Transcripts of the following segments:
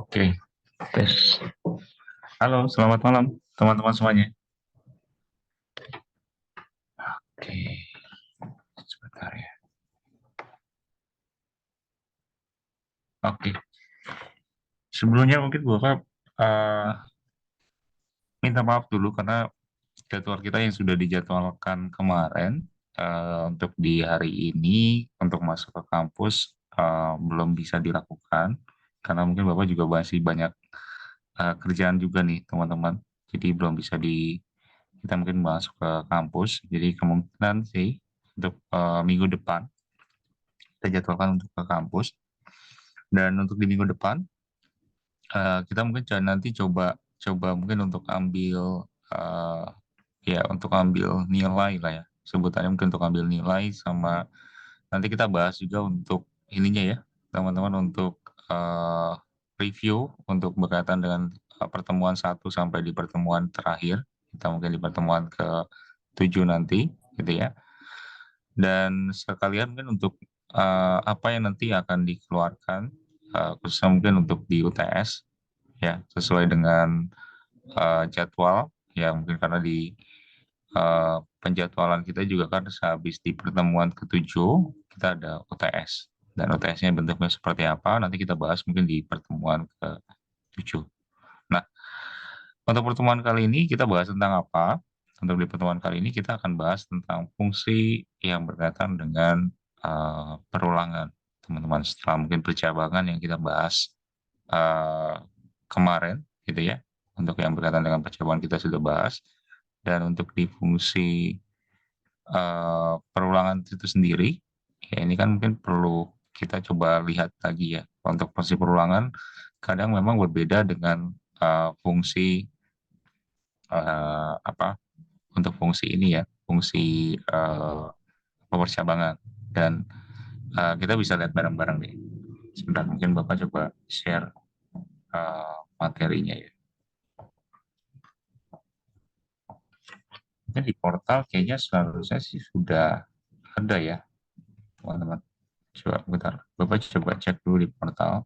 Oke, tes. Halo, selamat malam teman-teman semuanya. Oke, sebentar ya. Oke, sebelumnya mungkin Bapak minta maaf dulu karena jadwal kita yang sudah dijadwalkan kemarin untuk di hari ini untuk masuk ke kampus belum bisa dilakukan karena mungkin Bapak juga masih banyak kerjaan juga nih teman-teman. Jadi belum bisa kita mungkin masuk ke kampus. Jadi kemungkinan sih untuk minggu depan kita jadwalkan untuk ke kampus. Dan untuk di minggu depan, kita mungkin nanti coba coba mungkin untuk ambil, ya untuk ambil nilai lah ya, sebutannya mungkin untuk ambil nilai sama nanti kita bahas juga untuk ininya ya, teman-teman untuk, review untuk berkaitan dengan, pertemuan 1 sampai di pertemuan terakhir, kita mungkin di pertemuan ke-7 nanti, gitu ya. Dan sekalian mungkin untuk, apa yang nanti akan dikeluarkan, khususnya mungkin untuk di UTS, ya, sesuai dengan, jadwal, ya mungkin karena di, penjadwalan kita juga kan sehabis di pertemuan ke-7, kita ada UTS, dan UTS-nya bentuknya seperti apa, nanti kita bahas mungkin di pertemuan ke-7. Nah, untuk pertemuan kali ini kita bahas tentang apa? Untuk di pertemuan kali ini kita akan bahas tentang fungsi yang berkaitan dengan perulangan, teman-teman. Setelah mungkin percabangan yang kita bahas kemarin, gitu ya. Untuk yang berkaitan dengan percabangan kita sudah bahas. Dan untuk di fungsi perulangan itu sendiri, ya ini kan mungkin perlu kita coba lihat lagi ya. Untuk fungsi perulangan kadang memang berbeda dengan fungsi apa, untuk fungsi ini ya, fungsi, pemercabangan dan, kita bisa lihat bareng-bareng nih. Sebentar mungkin Bapak coba share, materinya ya. Mungkin di portal kayaknya seharusnya sih sudah ada ya, teman-teman. Coba bentar, Bapak coba cek dulu di portal.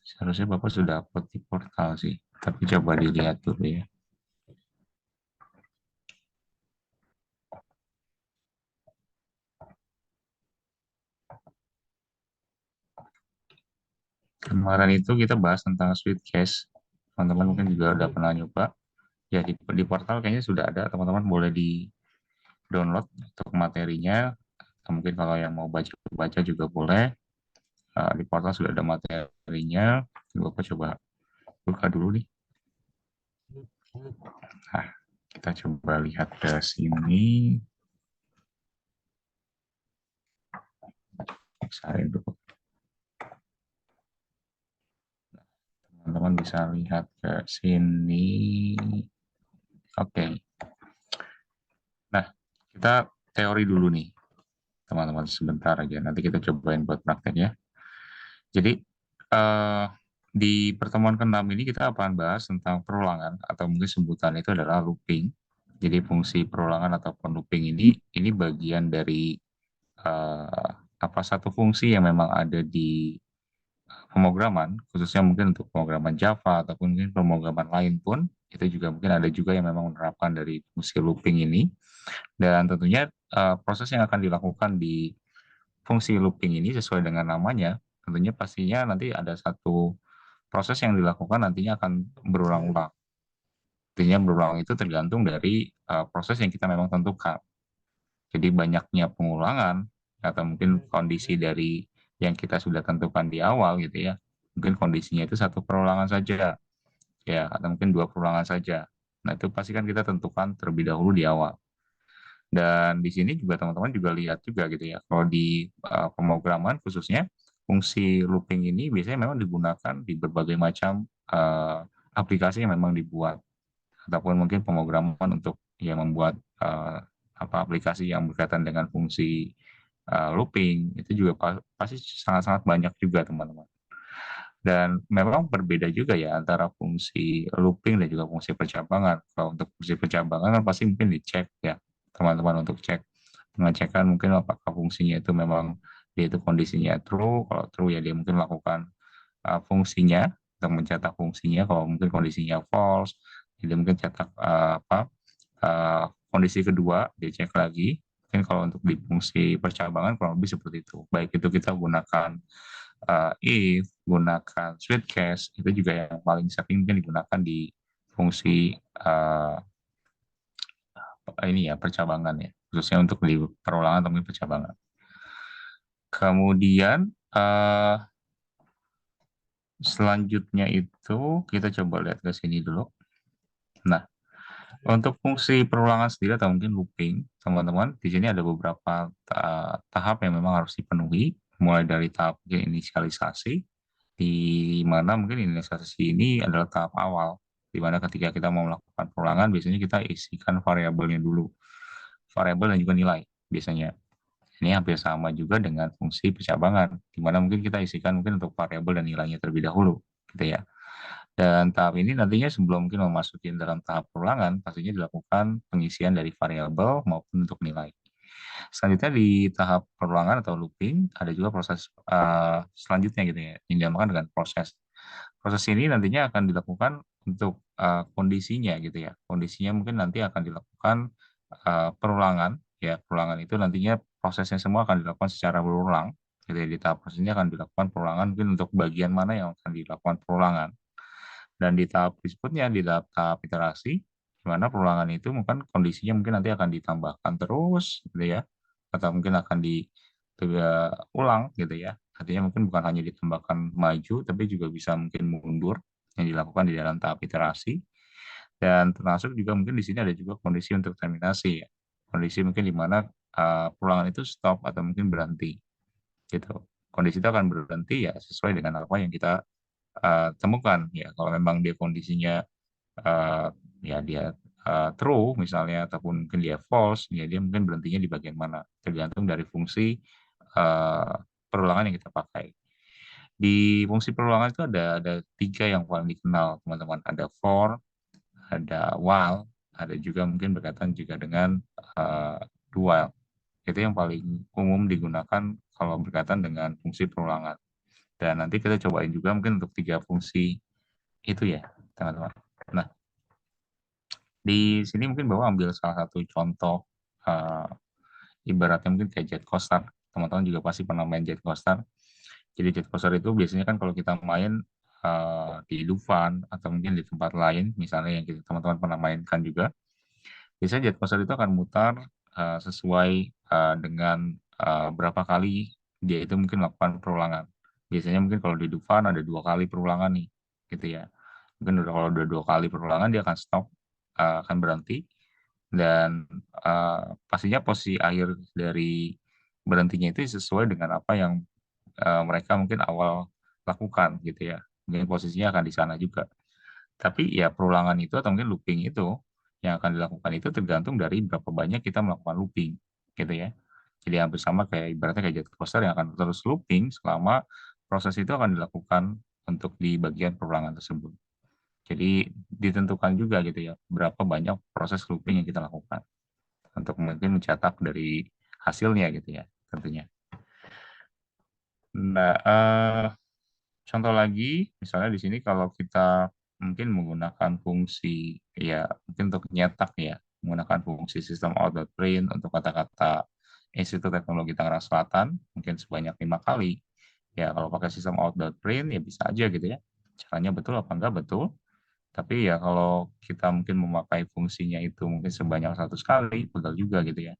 Seharusnya Bapak sudah upload di portal sih, tapi coba dilihat dulu ya. Kemarin itu kita bahas tentang Sweetcase, teman-teman mungkin juga udah pernah nyoba. Ya di portal kayaknya sudah ada, teman-teman boleh di-download untuk materinya. Mungkin kalau yang mau baca-baca juga boleh. Di portal sudah ada materinya. Bapak coba buka dulu nih. Nah, kita coba lihat ke sini. Saya dulu. Teman-teman bisa lihat ke sini. Oke. Nah, kita teori dulu nih, teman-teman sebentar aja. Nanti kita cobain buat prakteknya. Jadi di pertemuan ke-6 ini kita akan bahas tentang perulangan atau mungkin sebutan itu adalah looping. Jadi fungsi perulangan ataupun looping ini bagian dari apa satu fungsi yang memang ada di pemrograman, khususnya mungkin untuk pemrograman Java ataupun mungkin pemrograman lain pun itu juga mungkin ada juga yang memang menerapkan dari fungsi looping ini. Dan tentunya proses yang akan dilakukan di fungsi looping ini sesuai dengan namanya, tentunya pastinya nanti ada satu proses yang dilakukan nantinya akan berulang-ulang. Artinya berulang itu tergantung dari proses yang kita memang tentukan. Jadi banyaknya pengulangan atau mungkin kondisi dari yang kita sudah tentukan di awal gitu ya. Mungkin kondisinya itu satu perulangan saja, ya atau mungkin dua perulangan saja. Nah itu pasti kan kita tentukan terlebih dahulu di awal. Dan di sini juga teman-teman juga lihat juga gitu ya, kalau di pemrograman khususnya fungsi looping ini biasanya memang digunakan di berbagai macam aplikasi yang memang dibuat ataupun mungkin pemrograman untuk yang membuat apa aplikasi yang berkaitan dengan fungsi looping itu juga pasti sangat-sangat banyak juga teman-teman. Dan memang berbeda juga ya antara fungsi looping dan juga fungsi percabangan. Kalau untuk fungsi percabangan kan pasti mungkin dicek ya teman-teman untuk cek Mengecekkan mungkin apakah fungsinya itu memang dia itu kondisinya true. Kalau true ya dia mungkin lakukan fungsinya untuk mencetak fungsinya. Kalau mungkin kondisinya false, jadi mungkin cetak kondisi kedua dia cek lagi. Mungkin kalau untuk di fungsi percabangan kurang lebih seperti itu. Baik itu kita gunakan if, gunakan switch case, itu juga yang paling sering mungkin digunakan di fungsi ini ya percabangan ya, khususnya untuk di perulangan atau mungkin percabangan. Kemudian selanjutnya itu kita coba lihat ke sini dulu. Nah, untuk fungsi perulangan sendiri atau mungkin looping, teman-teman, di sini ada beberapa tahap yang memang harus dipenuhi, mulai dari tahap mungkin inisialisasi, di mana mungkin inisialisasi ini adalah tahap awal, di mana ketika kita mau melakukan perulangan, biasanya kita isikan variabelnya dulu, variabel dan juga nilai biasanya. Ini hampir sama juga dengan fungsi percabangan, di mana mungkin kita isikan mungkin untuk variabel dan nilainya terlebih dahulu, gitu ya. Dan tahap ini nantinya sebelum mungkin memasuki dalam tahap perulangan, pastinya dilakukan pengisian dari variabel maupun untuk nilai. Selanjutnya di tahap perulangan atau looping, ada juga proses selanjutnya gitu ya, yang dinamakan dengan proses. Proses ini nantinya akan dilakukan untuk kondisinya gitu ya. Kondisinya mungkin nanti akan dilakukan perulangan, ya perulangan itu nantinya prosesnya semua akan dilakukan secara berulang. Gitu ya. Di tahap proses ini akan dilakukan perulangan mungkin untuk bagian mana yang akan dilakukan perulangan. Dan di tahap berikutnya, di tahap iterasi, di mana perulangan itu mungkin kondisinya mungkin nanti akan ditambahkan terus, gitu ya, atau mungkin akan diulang, gitu ya. Artinya mungkin bukan hanya ditambahkan maju, tapi juga bisa mungkin mundur yang dilakukan di dalam tahap iterasi. Dan termasuk juga mungkin di sini ada juga kondisi untuk terminasi, ya. Kondisi mungkin di mana perulangan itu stop atau mungkin berhenti, gitu. Kondisi itu akan berhenti ya sesuai dengan apa yang kita temukan ya. Kalau memang dia kondisinya uh, ya dia true misalnya ataupun mungkin dia false, ya dia mungkin berhentinya di bagian mana, tergantung dari fungsi uh, perulangan yang kita pakai. Di fungsi perulangan itu ada tiga yang paling dikenal teman-teman, ada for, ada while, ada juga mungkin berkaitan juga dengan do while. Itu yang paling umum digunakan kalau berkaitan dengan fungsi perulangan. Dan nanti kita cobain juga mungkin untuk tiga fungsi itu ya, teman-teman. Nah, di sini mungkin Bapak ambil salah satu contoh ibaratnya mungkin kayak jet coaster. Teman-teman juga pasti pernah main jet coaster. Jadi jet coaster itu biasanya kan kalau kita main di Dufan atau mungkin di tempat lain, misalnya yang teman-teman pernah mainkan juga, biasanya jet coaster itu akan mutar sesuai dengan berapa kali dia itu mungkin melakukan perulangan. Biasanya mungkin kalau di Dufan ada 2 kali perulangan nih, gitu ya. Mungkin kalau udah 2 kali perulangan dia akan stop, akan berhenti, dan pastinya posisi akhir dari berhentinya itu sesuai dengan apa yang mereka mungkin awal lakukan, gitu ya. Mungkin posisinya akan di sana juga. Tapi ya perulangan itu atau mungkin looping itu yang akan dilakukan itu tergantung dari berapa banyak kita melakukan looping, gitu ya. Jadi hampir sama kayak ibaratnya kayak jet coaster yang akan terus looping selama proses itu akan dilakukan untuk di bagian perulangan tersebut. Jadi ditentukan juga gitu ya berapa banyak proses looping yang kita lakukan untuk mungkin mencetak dari hasilnya gitu ya tentunya. Nah, contoh lagi, misalnya di sini kalau kita mungkin menggunakan fungsi, ya mungkin untuk nyetak ya, menggunakan fungsi sistem out.print untuk kata-kata Institut Teknologi Tangerang Selatan, mungkin sebanyak 5 kali. Ya, kalau pakai sistem out.print ya bisa aja gitu ya. Caranya betul apa enggak betul. Tapi ya kalau kita mungkin memakai fungsinya itu mungkin sebanyak 100 kali, betul juga gitu ya.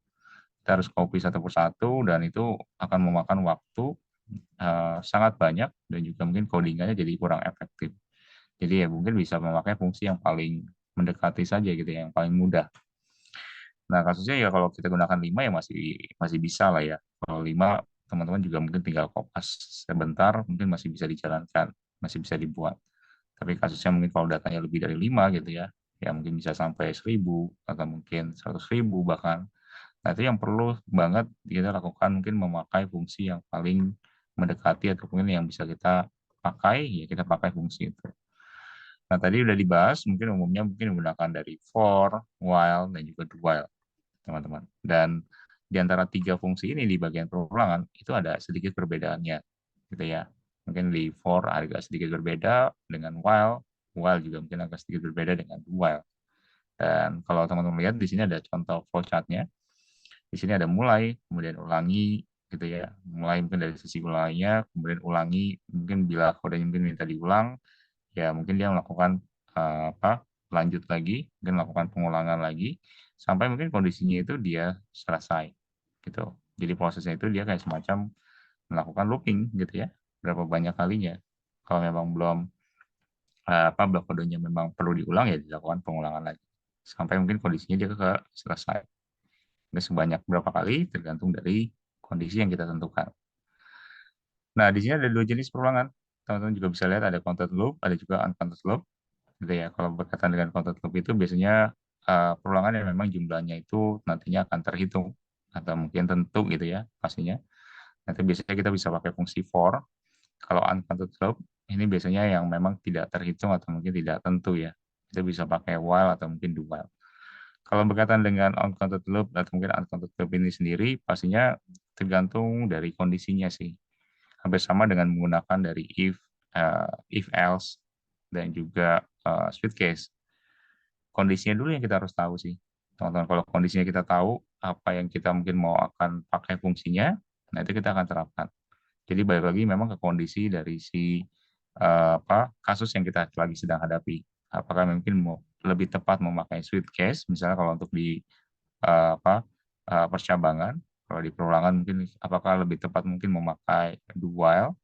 Kita harus copy satu persatu dan itu akan memakan waktu sangat banyak dan juga mungkin codingannya jadi kurang efektif. Jadi ya mungkin bisa memakai fungsi yang paling mendekati saja gitu ya, yang paling mudah. Nah, kasusnya ya kalau kita gunakan 5 ya masih masih bisa lah ya. Kalau 5 teman-teman juga mungkin tinggal kopas sebentar, mungkin masih bisa dijalankan, masih bisa dibuat. Tapi kasusnya mungkin kalau datanya lebih dari 5 gitu ya mungkin bisa sampai 1.000 atau mungkin 100.000 bahkan. Nah, itu yang perlu banget kita lakukan mungkin memakai fungsi yang paling mendekati atau mungkin yang bisa kita pakai, ya kita pakai fungsi itu. Nah, tadi udah dibahas, mungkin umumnya mungkin menggunakan dari for, while, dan juga do while, teman-teman. Dan di antara tiga fungsi ini di bagian perulangan itu ada sedikit perbedaannya, gitu ya. Mungkin di for agak sedikit berbeda dengan while juga mungkin agak sedikit berbeda dengan do while. Dan kalau teman-teman lihat di sini ada contoh flowchart-nya. Di sini ada mulai, kemudian ulangi, gitu ya. Mulai mungkin dari sisi ulangnya, kemudian ulangi, mungkin bila kodenya mungkin minta diulang, ya mungkin dia melakukan lanjut lagi, mungkin melakukan pengulangan lagi, sampai mungkin kondisinya itu dia selesai, gitu. Jadi prosesnya itu dia kayak semacam melakukan looping, gitu ya, berapa banyak kalinya. Kalau memang belum blok kodenya memang perlu diulang ya dilakukan pengulangan lagi sampai mungkin kondisinya dia selesai. Ini sebanyak berapa kali tergantung dari kondisi yang kita tentukan. Nah, di sini ada dua jenis perulangan. Teman-teman juga bisa lihat ada counted loop, ada juga uncounted loop. Gitu ya. Kalau berkaitan dengan counted loop itu biasanya perulangan yang memang jumlahnya itu nantinya akan terhitung atau mungkin tentu gitu ya pastinya. Nanti biasanya kita bisa pakai fungsi for. Kalau uncounted loop ini biasanya yang memang tidak terhitung atau mungkin tidak tentu ya. Kita bisa pakai while atau mungkin do while. Kalau berkaitan dengan uncounted loop atau mungkin uncounted loop ini sendiri, pastinya tergantung dari kondisinya sih. Hampir sama dengan menggunakan dari if else, dan juga switch case. Kondisinya dulu yang kita harus tahu sih. Teman-teman, kalau kondisinya kita tahu, apa yang kita mungkin mau akan pakai fungsinya, nah itu kita akan terapkan. Jadi balik lagi memang ke kondisi dari si kasus yang kita lagi sedang hadapi. Apakah mungkin mau lebih tepat memakai switch case, misalnya kalau untuk di percabangan, kalau di perulangan mungkin apakah lebih tepat mungkin memakai do while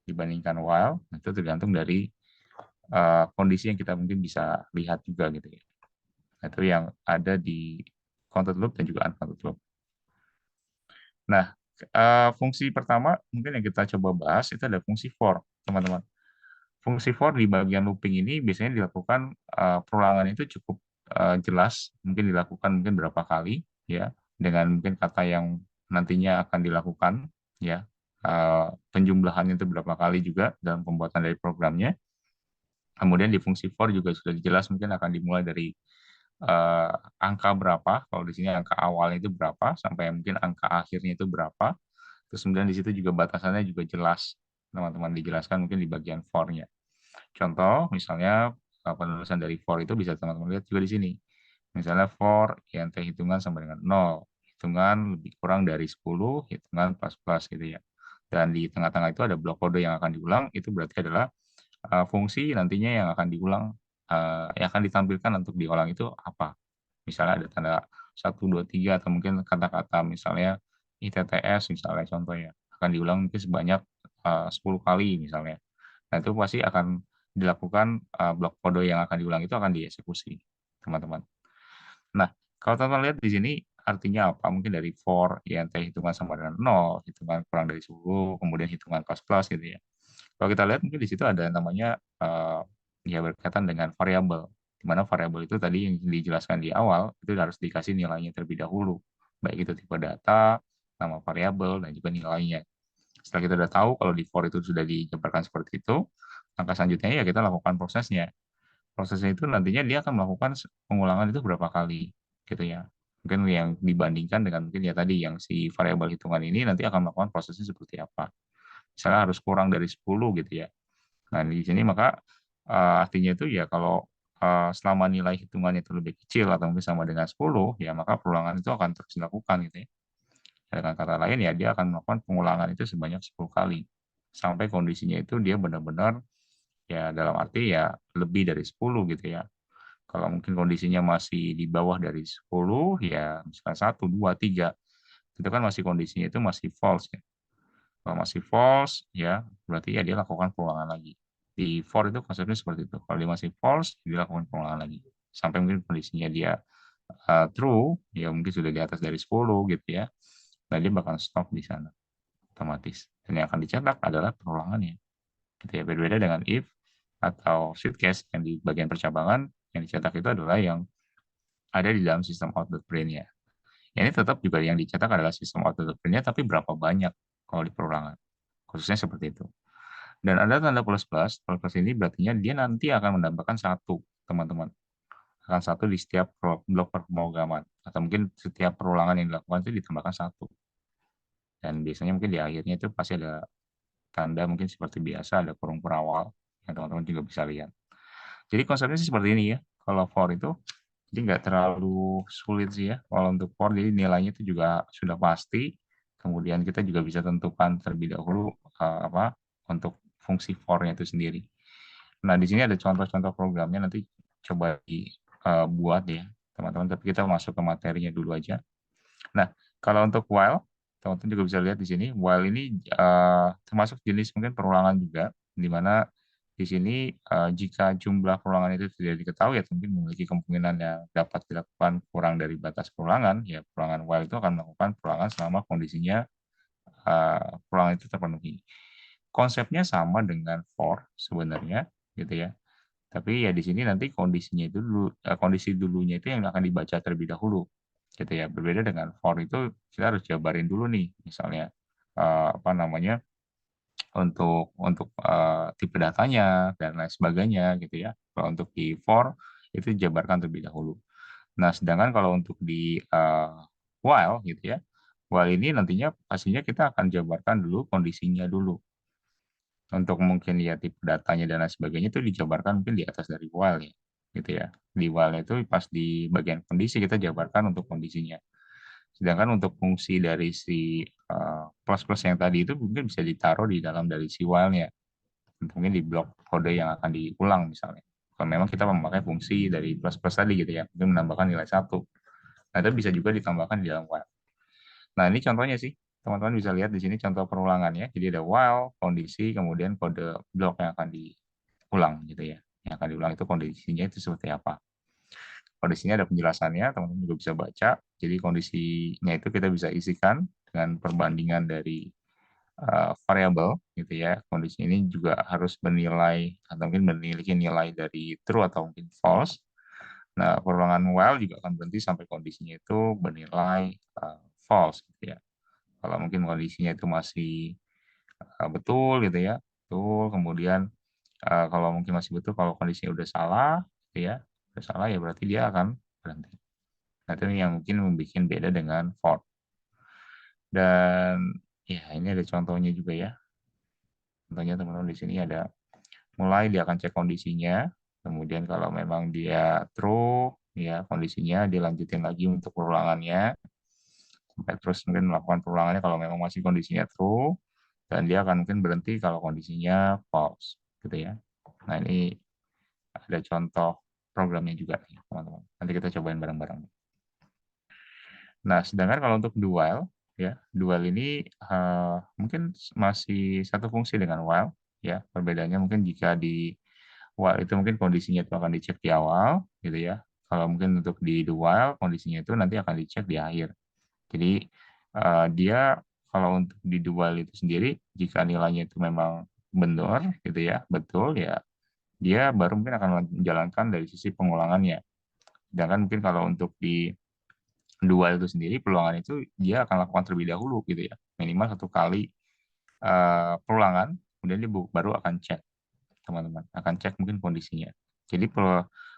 dibandingkan while, itu tergantung dari kondisi yang kita mungkin bisa lihat juga gitu ya. Itu yang ada di counted loop dan juga uncounted loop. Nah, fungsi pertama mungkin yang kita coba bahas itu ada fungsi for, teman-teman. Fungsi for di bagian looping ini biasanya dilakukan perulangan itu cukup jelas, mungkin dilakukan mungkin berapa kali ya, dengan mungkin kata yang nantinya akan dilakukan ya. Penjumlahannya itu berapa kali juga dalam pembuatan dari programnya. Kemudian di fungsi for juga sudah jelas mungkin akan dimulai dari angka berapa, kalau di sini angka awalnya itu berapa, sampai mungkin angka akhirnya itu berapa. Terus kemudian di situ juga batasannya juga jelas, teman-teman dijelaskan mungkin di bagian for-nya. Contoh, misalnya penulisan dari for itu bisa teman-teman lihat juga di sini. Misalnya for int hitungan sama dengan 0, hitungan lebih kurang dari 10, hitungan plus-plus gitu ya. Dan di tengah-tengah itu ada blok kode yang akan diulang, itu berarti adalah fungsi nantinya yang akan diulang, yang akan ditampilkan untuk diulang itu apa. Misalnya ada tanda 1, 2, 3, atau mungkin kata-kata misalnya ITTS misalnya contohnya, akan diulang mungkin sebanyak 10 kali misalnya. Nah, itu pasti akan dilakukan, blok kode yang akan diulang itu akan dieksekusi, teman-teman. Nah, kalau teman-teman lihat di sini artinya apa? Mungkin dari for int hitungan sama dengan 0, hitungan kurang dari 10, kemudian hitungan plus-plus gitu ya. Kalau kita lihat mungkin di situ ada namanya ya berkaitan dengan variabel, di mana variabel itu tadi yang dijelaskan di awal itu harus dikasih nilainya terlebih dahulu, baik itu tipe data, nama variabel, dan juga nilainya. Setelah kita sudah tahu kalau di for itu sudah dijabarkan seperti itu, langkah selanjutnya ya kita lakukan prosesnya. Prosesnya itu nantinya dia akan melakukan pengulangan itu berapa kali, gitu ya. Mungkin yang dibandingkan dengan mungkin ya tadi yang si variabel hitungan ini nanti akan melakukan prosesnya seperti apa. Misalnya harus kurang dari 10 gitu ya. Nah, di sini maka artinya itu ya kalau selama nilai hitungannya itu lebih kecil atau mungkin sama dengan 10, ya maka perulangan itu akan terus dilakukan gitu ya. Dengan kata lain ya dia akan melakukan pengulangan itu sebanyak 10 kali. Sampai kondisinya itu dia benar-benar ya dalam arti ya lebih dari 10 gitu ya. Kalau mungkin kondisinya masih di bawah dari 10, ya misalkan 1, 2, 3, itu kan masih kondisinya itu masih false ya. Kalau masih false, ya berarti ya dia lakukan pengulangan lagi. Di for itu konsepnya seperti itu. Kalau dia masih false, dia lakukan pengulangan lagi. Sampai mungkin kondisinya dia true, ya mungkin sudah di atas dari 10 gitu ya. Nah, dia bakal stop di sana otomatis. Dan yang akan dicetak adalah perulangannya. Gitu ya. Berbeda dengan if atau switch case yang di bagian percabangan, yang dicetak itu adalah yang ada di dalam sistem output print-nya. Ya, ini tetap juga yang dicetak adalah sistem output print-nya, tapi berapa banyak kalau di perulangan. Khususnya seperti itu. Dan ada tanda plus plus, plus plus ini berarti dia nanti akan menambahkan satu, teman-teman. akan satu di setiap blok pemrograman, atau mungkin setiap perulangan yang dilakukan itu ditambahkan satu. Dan biasanya mungkin di akhirnya itu pasti ada tanda mungkin seperti biasa, ada kurung perawal yang teman-teman juga bisa lihat. Jadi konsepnya sih seperti ini ya. Kalau for itu, jadi nggak terlalu sulit sih ya. Kalau untuk for, jadi nilainya itu juga sudah pasti. Kemudian kita juga bisa tentukan terlebih dahulu apa untuk fungsi for-nya itu sendiri. Nah, di sini ada contoh-contoh programnya, nanti coba dibuat ya, teman-teman. Tapi kita masuk ke materinya dulu aja. Nah, kalau untuk while, teman-teman juga bisa lihat di sini, while ini termasuk jenis mungkin perulangan juga, di mana di sini jika jumlah perulangan itu tidak diketahui atau mungkin memiliki kemungkinan yang dapat dilakukan kurang dari batas perulangan, ya perulangan while itu akan melakukan perulangan selama kondisinya perulangan itu terpenuhi. Konsepnya sama dengan for sebenarnya, gitu ya. Tapi ya di sini nanti kondisinya itu dulu, kondisi dulunya itu yang akan dibaca terlebih dahulu, gitu ya. Berbeda dengan for itu kita harus jabarin dulu nih, misalnya apa namanya untuk tipe datanya dan lain sebagainya, gitu ya. Kalau untuk di for itu dijabarkan terlebih dahulu. Nah, sedangkan kalau untuk di while, gitu ya, while ini nantinya pastinya kita akan jabarkan dulu kondisinya dulu. Untuk mungkin lihat tipe datanya dan lain sebagainya itu dijabarkan mungkin di atas dari while ya, gitu ya. Di while itu pas di bagian kondisi kita jabarkan untuk kondisinya. Sedangkan untuk fungsi dari si plus-plus yang tadi itu mungkin bisa ditaruh di dalam dari si while-nya. Mungkin di blok kode yang akan diulang misalnya. Kalau memang kita memakai fungsi dari plus-plus tadi gitu ya, mungkin menambahkan nilai satu. Nah, itu bisa juga ditambahkan di dalam while. Nah, ini contohnya sih. Teman-teman bisa lihat di sini contoh perulangannya. Jadi ada while, kondisi, kemudian kode blok yang akan diulang gitu ya. Yang akan diulang itu kondisinya itu seperti apa. Kondisinya ada penjelasannya, teman-teman juga bisa baca. Jadi kondisinya itu kita bisa isikan dengan perbandingan dari variabel gitu ya. Kondisi ini juga harus bernilai atau mungkin memiliki nilai dari true atau mungkin false. Nah, perulangan while juga akan berhenti sampai kondisinya itu bernilai false gitu ya. Kalau mungkin kondisinya itu masih betul gitu ya, betul. Kemudian kalau mungkin masih betul, kalau kondisinya udah salah, gitu ya, udah salah ya berarti dia akan berhenti. Nah, itu yang mungkin membuat beda dengan for. Dan ya ini ada contohnya juga ya. Contohnya teman-teman di sini ada mulai dia akan cek kondisinya, kemudian kalau memang dia true, ya kondisinya dilanjutin lagi untuk perulangannya, sampai terus mungkin melakukan perulangannya kalau memang masih kondisinya true, dan dia akan mungkin berhenti kalau kondisinya false, gitu ya. Nah, ini ada contoh programnya juga nih, teman-teman. Nanti kita cobain bareng-bareng. Nah, sedangkan kalau untuk do while, ya, do while ini mungkin masih satu fungsi dengan while, ya. Perbedaannya mungkin jika di while itu mungkin kondisinya itu akan dicek di awal, gitu ya. Kalau mungkin untuk di do while, kondisinya itu nanti akan dicek di akhir. Jadi dia kalau untuk di do while itu sendiri, jika nilainya itu memang benar, gitu ya, betul ya, dia baru mungkin akan menjalankan dari sisi pengulangannya. Sedangkan mungkin kalau untuk di dual itu sendiri, peluangan itu dia akan lakukan terlebih dahulu gitu ya. Minimal satu kali perulangan, kemudian dia baru akan cek, teman-teman. Akan cek mungkin kondisinya. Jadi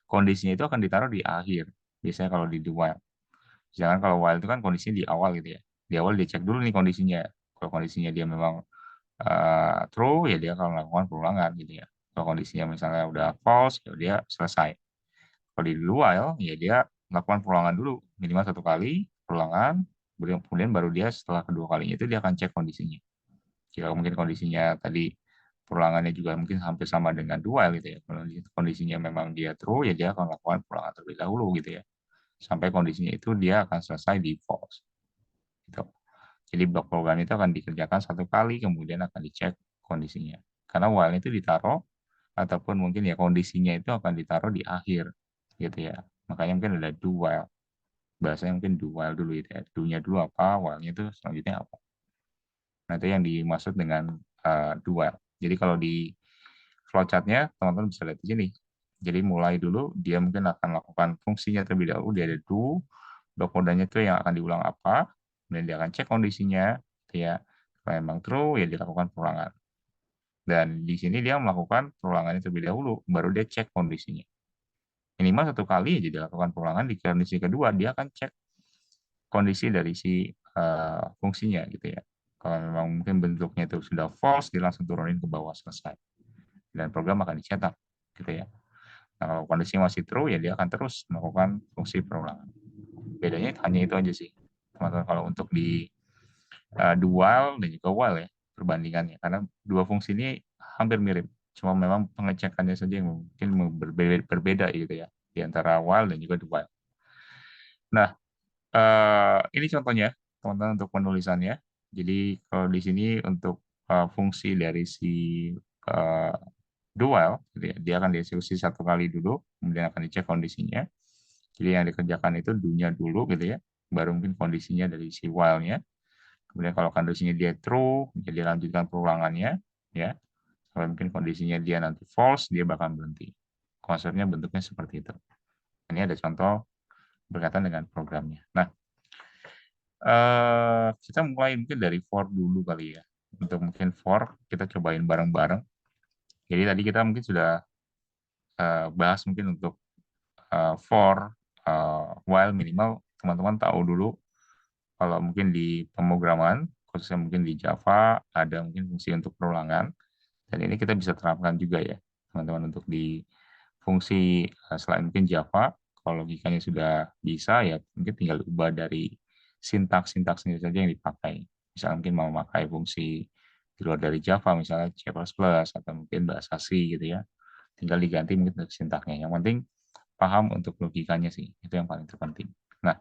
kondisinya itu akan ditaruh di akhir, biasanya kalau di dual. Sedangkan kalau while itu kan kondisinya di awal gitu ya. Di awal dia cek dulu nih kondisinya. Kalau kondisinya dia memang true, ya dia akan melakukan perulangan gitu ya. Kalau kondisinya misalnya udah false, ya dia selesai. Kalau di while, ya dia melakukan perulangan dulu, minimal satu kali perulangan, kemudian baru dia setelah kedua kalinya itu dia akan cek kondisinya. Jika mungkin kondisinya tadi perulangannya juga mungkin hampir sama dengan do while gitu ya. Kalau kondisinya memang dia true, ya dia akan melakukan perulangan terlebih dahulu gitu ya. Sampai kondisinya itu dia akan selesai di false. Gitu. Jadi blok program itu akan dikerjakan satu kali, kemudian akan dicek kondisinya. Karena while itu ditaruh, ataupun mungkin ya kondisinya itu akan ditaruh di akhir, gitu ya. Makanya mungkin ada do while. Bahasanya mungkin do while dulu gitu ya. Do-nya dulu apa, while-nya itu selanjutnya apa. Nah, itu yang dimaksud dengan do while. Jadi kalau di flowchart-nya, teman-teman bisa lihat di sini. Jadi mulai dulu, dia mungkin akan melakukan fungsinya terlebih dahulu, dia ada do, blok kodenya itu yang akan diulang apa, kemudian dia akan cek kondisinya, gitu ya. Kalau memang true, ya dilakukan perulangan. Dan di sini dia melakukan perulangannya terlebih dahulu, baru dia cek kondisinya. minimal 1 kali aja dilakukan pengulangan. Di kondisi kedua dia akan cek kondisi dari si fungsinya gitu ya. Kalau memang mungkin bentuknya itu sudah false, dia langsung turunin ke bawah, selesai. Dan program akan dicetak gitu ya. Nah, kalau kondisinya masih true, ya dia akan terus melakukan fungsi perulangan. Bedanya hanya itu aja sih, teman-teman, kalau untuk di dual dan juga while ya, perbandingannya. Karena dua fungsi ini hampir mirip. Cuma memang pengecekannya saja yang mungkin berbeda gitu ya, di antara while dan juga the while. Nah, ini contohnya, teman-teman, untuk penulisannya. Jadi kalau di sini untuk fungsi dari si uh, dual, gitu ya, dia akan dieksekusi 1 kali dulu, kemudian akan dicek kondisinya. Jadi yang dikerjakan itu do-nya dulu gitu ya, baru mungkin kondisinya dari si while-nya. Kemudian kalau kondisinya dia true, jadi lanjutkan perulangannya, ya. Kalau mungkin kondisinya dia nanti false, dia bakal berhenti. Konsepnya bentuknya seperti itu. Ini ada contoh berkaitan dengan programnya. Nah, kita mulai mungkin dari for dulu kali ya. Untuk mungkin for, kita cobain bareng-bareng. Jadi tadi kita mungkin sudah bahas mungkin untuk for, while minimal teman-teman tahu dulu kalau mungkin di pemrograman, khususnya mungkin di Java, ada mungkin fungsi untuk perulangan. Dan ini kita bisa terapkan juga ya, teman-teman, untuk di fungsi selain mungkin Java, kalau logikanya sudah bisa, ya mungkin tinggal ubah dari sintaks-sintaksnya saja yang dipakai. Misalnya mungkin mau memakai fungsi di luar dari Java, misalnya C++, atau mungkin bahasa C gitu ya. Tinggal diganti mungkin untuk sintaknya. Yang penting paham untuk logikanya sih, itu yang paling terpenting. Nah,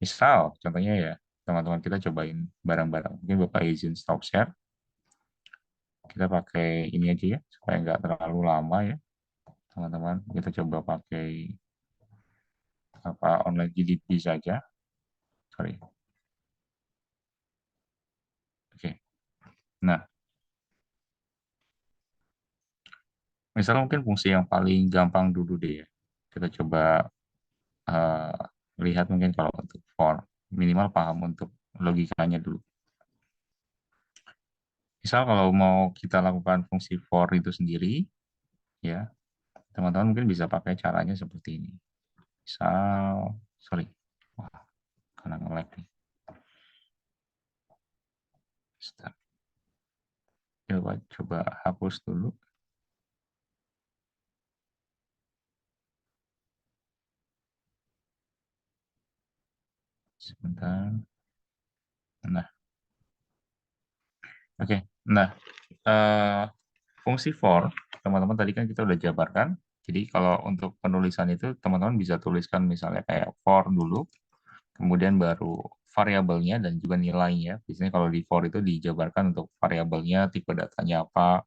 misal contohnya ya, teman-teman kita cobain bareng-bareng. Mungkin Bapak izin stop share. Kita pakai ini aja ya, supaya nggak terlalu lama ya, teman-teman. Kita coba pakai online GDP saja. Sorry. Oke. Nah, misalnya mungkin fungsi yang paling gampang dulu deh ya. Kita coba eh, lihat mungkin kalau untuk for, minimal paham untuk logikanya dulu. Misal kalau mau kita lakukan fungsi for itu sendiri, ya, teman-teman mungkin bisa pakai caranya seperti ini. Misal, sorry, wah, karena nge-lag nih. Coba hapus dulu. Sebentar. Nah, oke. Nah, eh, fungsi for, teman-teman tadi kan kita udah jabarkan. Jadi kalau untuk penulisan itu, teman-teman bisa tuliskan misalnya kayak for dulu, kemudian baru variabelnya dan juga nilainya. Biasanya kalau di for itu dijabarkan untuk variabelnya, tipe datanya apa,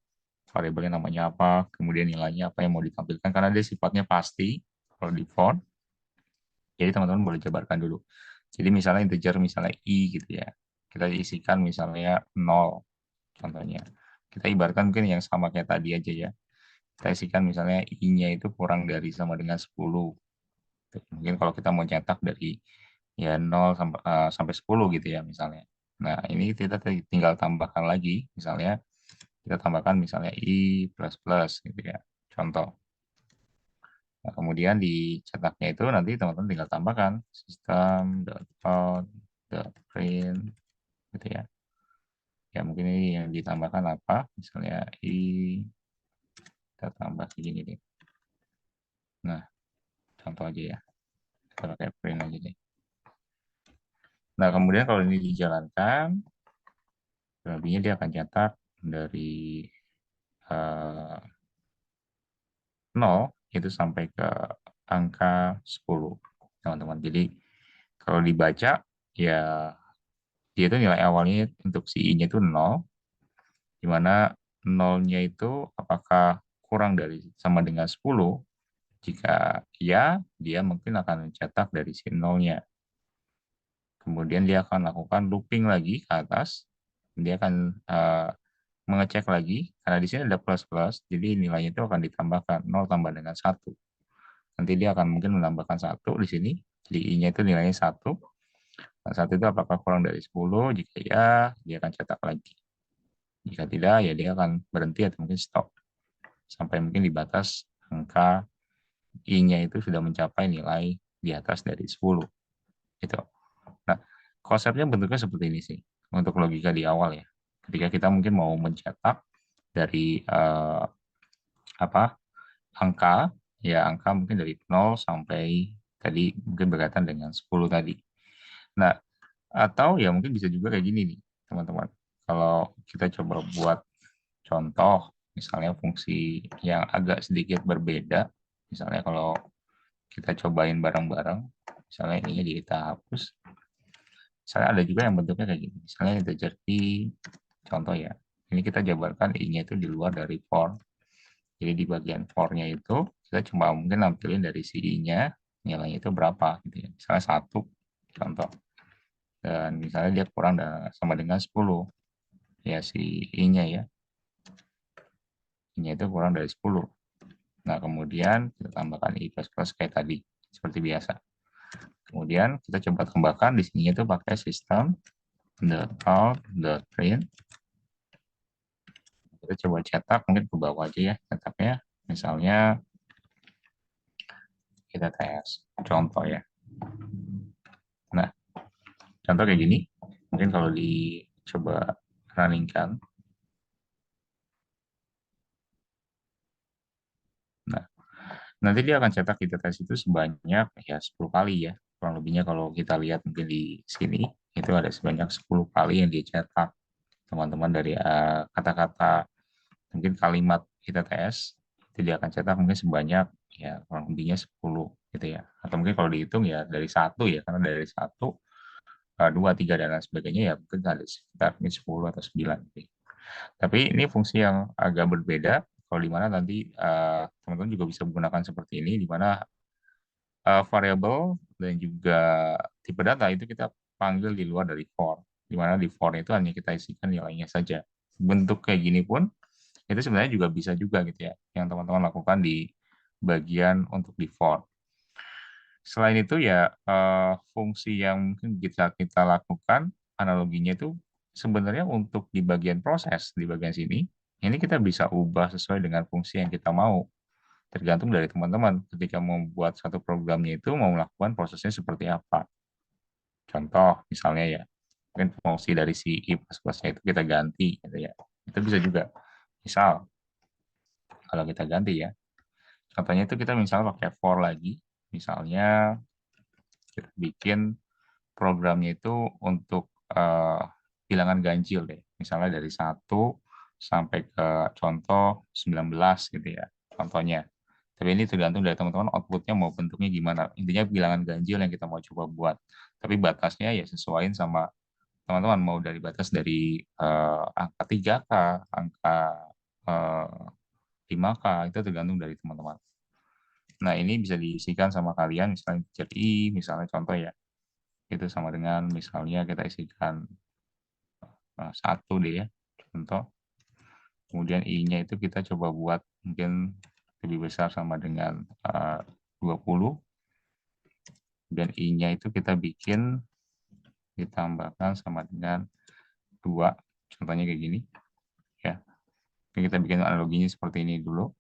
variabelnya namanya apa, kemudian nilainya apa yang mau ditampilkan, karena dia sifatnya pasti kalau di for. Jadi teman-teman boleh jabarkan dulu. Jadi misalnya integer, misalnya i gitu ya. Kita isikan misalnya 0 contohnya. Kita ibaratkan mungkin yang sama kayak tadi aja ya. Kita isikan misalnya i-nya itu kurang dari sama dengan 10. Mungkin kalau kita mau cetak dari ya 0 sampai 10 gitu ya misalnya. Nah, ini kita tinggal tambahkan lagi, misalnya kita tambahkan misalnya i plus plus gitu ya. Contoh. Nah, kemudian di cetaknya itu nanti teman-teman tinggal tambahkan system.out.print gitu ya. Ya mungkin ini yang ditambahkan apa? Misalnya i, kita tambah begini deh. Nah, contoh aja ya. Kita pakai print aja deh. Nah, kemudian kalau ini dijalankan, lebihnya dia akan cetak dari 0 itu sampai ke angka 10, teman-teman. Jadi kalau dibaca, ya dia itu nilai awalnya untuk si i-nya itu 0, di mana 0-nya itu apakah kurang dari sama dengan 10. Jika ya, dia mungkin akan mencetak dari si 0-nya. Kemudian dia akan lakukan looping lagi ke atas. Dia akan mengecek lagi, karena di sini ada plus plus, jadi nilainya itu akan ditambahkan 0 tambah dengan 1. Nanti dia akan mungkin menambahkan 1 di sini, jadi i-nya itu nilainya 1. Nah, 1 itu apakah kurang dari 10? Jika ya, dia akan cetak lagi. Jika tidak, ya dia akan berhenti atau mungkin stop. Sampai mungkin di batas angka I-nya itu sudah mencapai nilai di atas dari 10 gitu. Nah, konsepnya bentuknya seperti ini sih untuk logika di awal ya. Ketika kita mungkin mau mencetak dari apa angka, ya angka mungkin dari 0 sampai tadi mungkin berkaitan dengan 10 tadi. Nah, atau ya mungkin bisa juga kayak gini nih, teman-teman. Kalau kita coba buat contoh, misalnya fungsi yang agak sedikit berbeda, misalnya kalau kita cobain bareng-bareng, misalnya ininya kita hapus, misalnya ada juga yang bentuknya kayak gini, misalnya integer i, contoh ya, ini kita jabarkan i-nya itu di luar dari for, jadi di bagian for-nya itu kita cuma mungkin nampilin dari si i-nya nilainya itu berapa gitu ya, misalnya 1 contoh, dan misalnya dia kurang sama dengan 10 ya si i-nya ya, i-nya itu kurang dari 10. Nah, kemudian kita tambahkan i plus plus kayak tadi, seperti biasa. Kemudian kita coba tambahkan di sini itu pakai sistem .out.print. Kita coba cetak, mungkin ke bawah aja ya cetaknya. Misalnya kita tes contoh ya. Nah, contoh kayak gini. Mungkin kalau dicoba runningkan. Nah, nanti dia akan cetak kita tes itu sebanyak ya 10 kali ya. Kurang lebihnya kalau kita lihat mungkin di sini, itu ada sebanyak 10 kali yang dia cetak. Teman-teman dari kata-kata mungkin kalimat kita tes itu dia akan cetak mungkin sebanyak ya kurang lebihnya 10 gitu ya, atau mungkin kalau dihitung ya dari satu ya, karena dari satu dua tiga dan lain sebagainya ya mungkin ada sekitar ini 10 atau 9 gitu. Tapi ini fungsi yang agak berbeda kalau di mana nanti teman-teman juga bisa menggunakan seperti ini, di mana variabel dan juga tipe data itu kita panggil di luar dari for, di mana di for itu hanya kita isikan nilainya saja. Bentuk kayak gini pun itu sebenarnya juga bisa juga gitu ya, yang teman-teman lakukan di bagian untuk di for. Selain itu ya fungsi yang mungkin kita kita lakukan analoginya itu sebenarnya untuk di bagian proses di bagian sini ini kita bisa ubah sesuai dengan fungsi yang kita mau, tergantung dari teman-teman ketika membuat satu programnya itu mau melakukan prosesnya seperti apa. Contoh misalnya ya mungkin fungsi dari si i plus plusnya itu kita ganti gitu ya, itu bisa juga. Misal kalau kita ganti ya, contohnya itu kita misalnya pakai for lagi, misalnya kita bikin programnya itu untuk bilangan ganjil deh, misalnya dari 1 sampai ke contoh 19 gitu ya, contohnya. Tapi ini tergantung dari teman-teman outputnya mau bentuknya gimana. Intinya bilangan ganjil yang kita mau coba buat. Tapi batasnya ya sesuaiin sama teman-teman, mau dari batas dari angka 3K, angka eh, 5K, itu tergantung dari teman-teman. Nah, ini bisa diisikan sama kalian, misalnya jadi misalnya contoh ya, itu sama dengan misalnya kita isikan 1 deh ya, contoh. Kemudian I-nya itu kita coba buat mungkin lebih besar sama dengan 20. Dan I-nya itu kita bikin ditambahkan sama dengan 2. Contohnya kayak gini. Ya, kita bikin analoginya seperti ini dulu.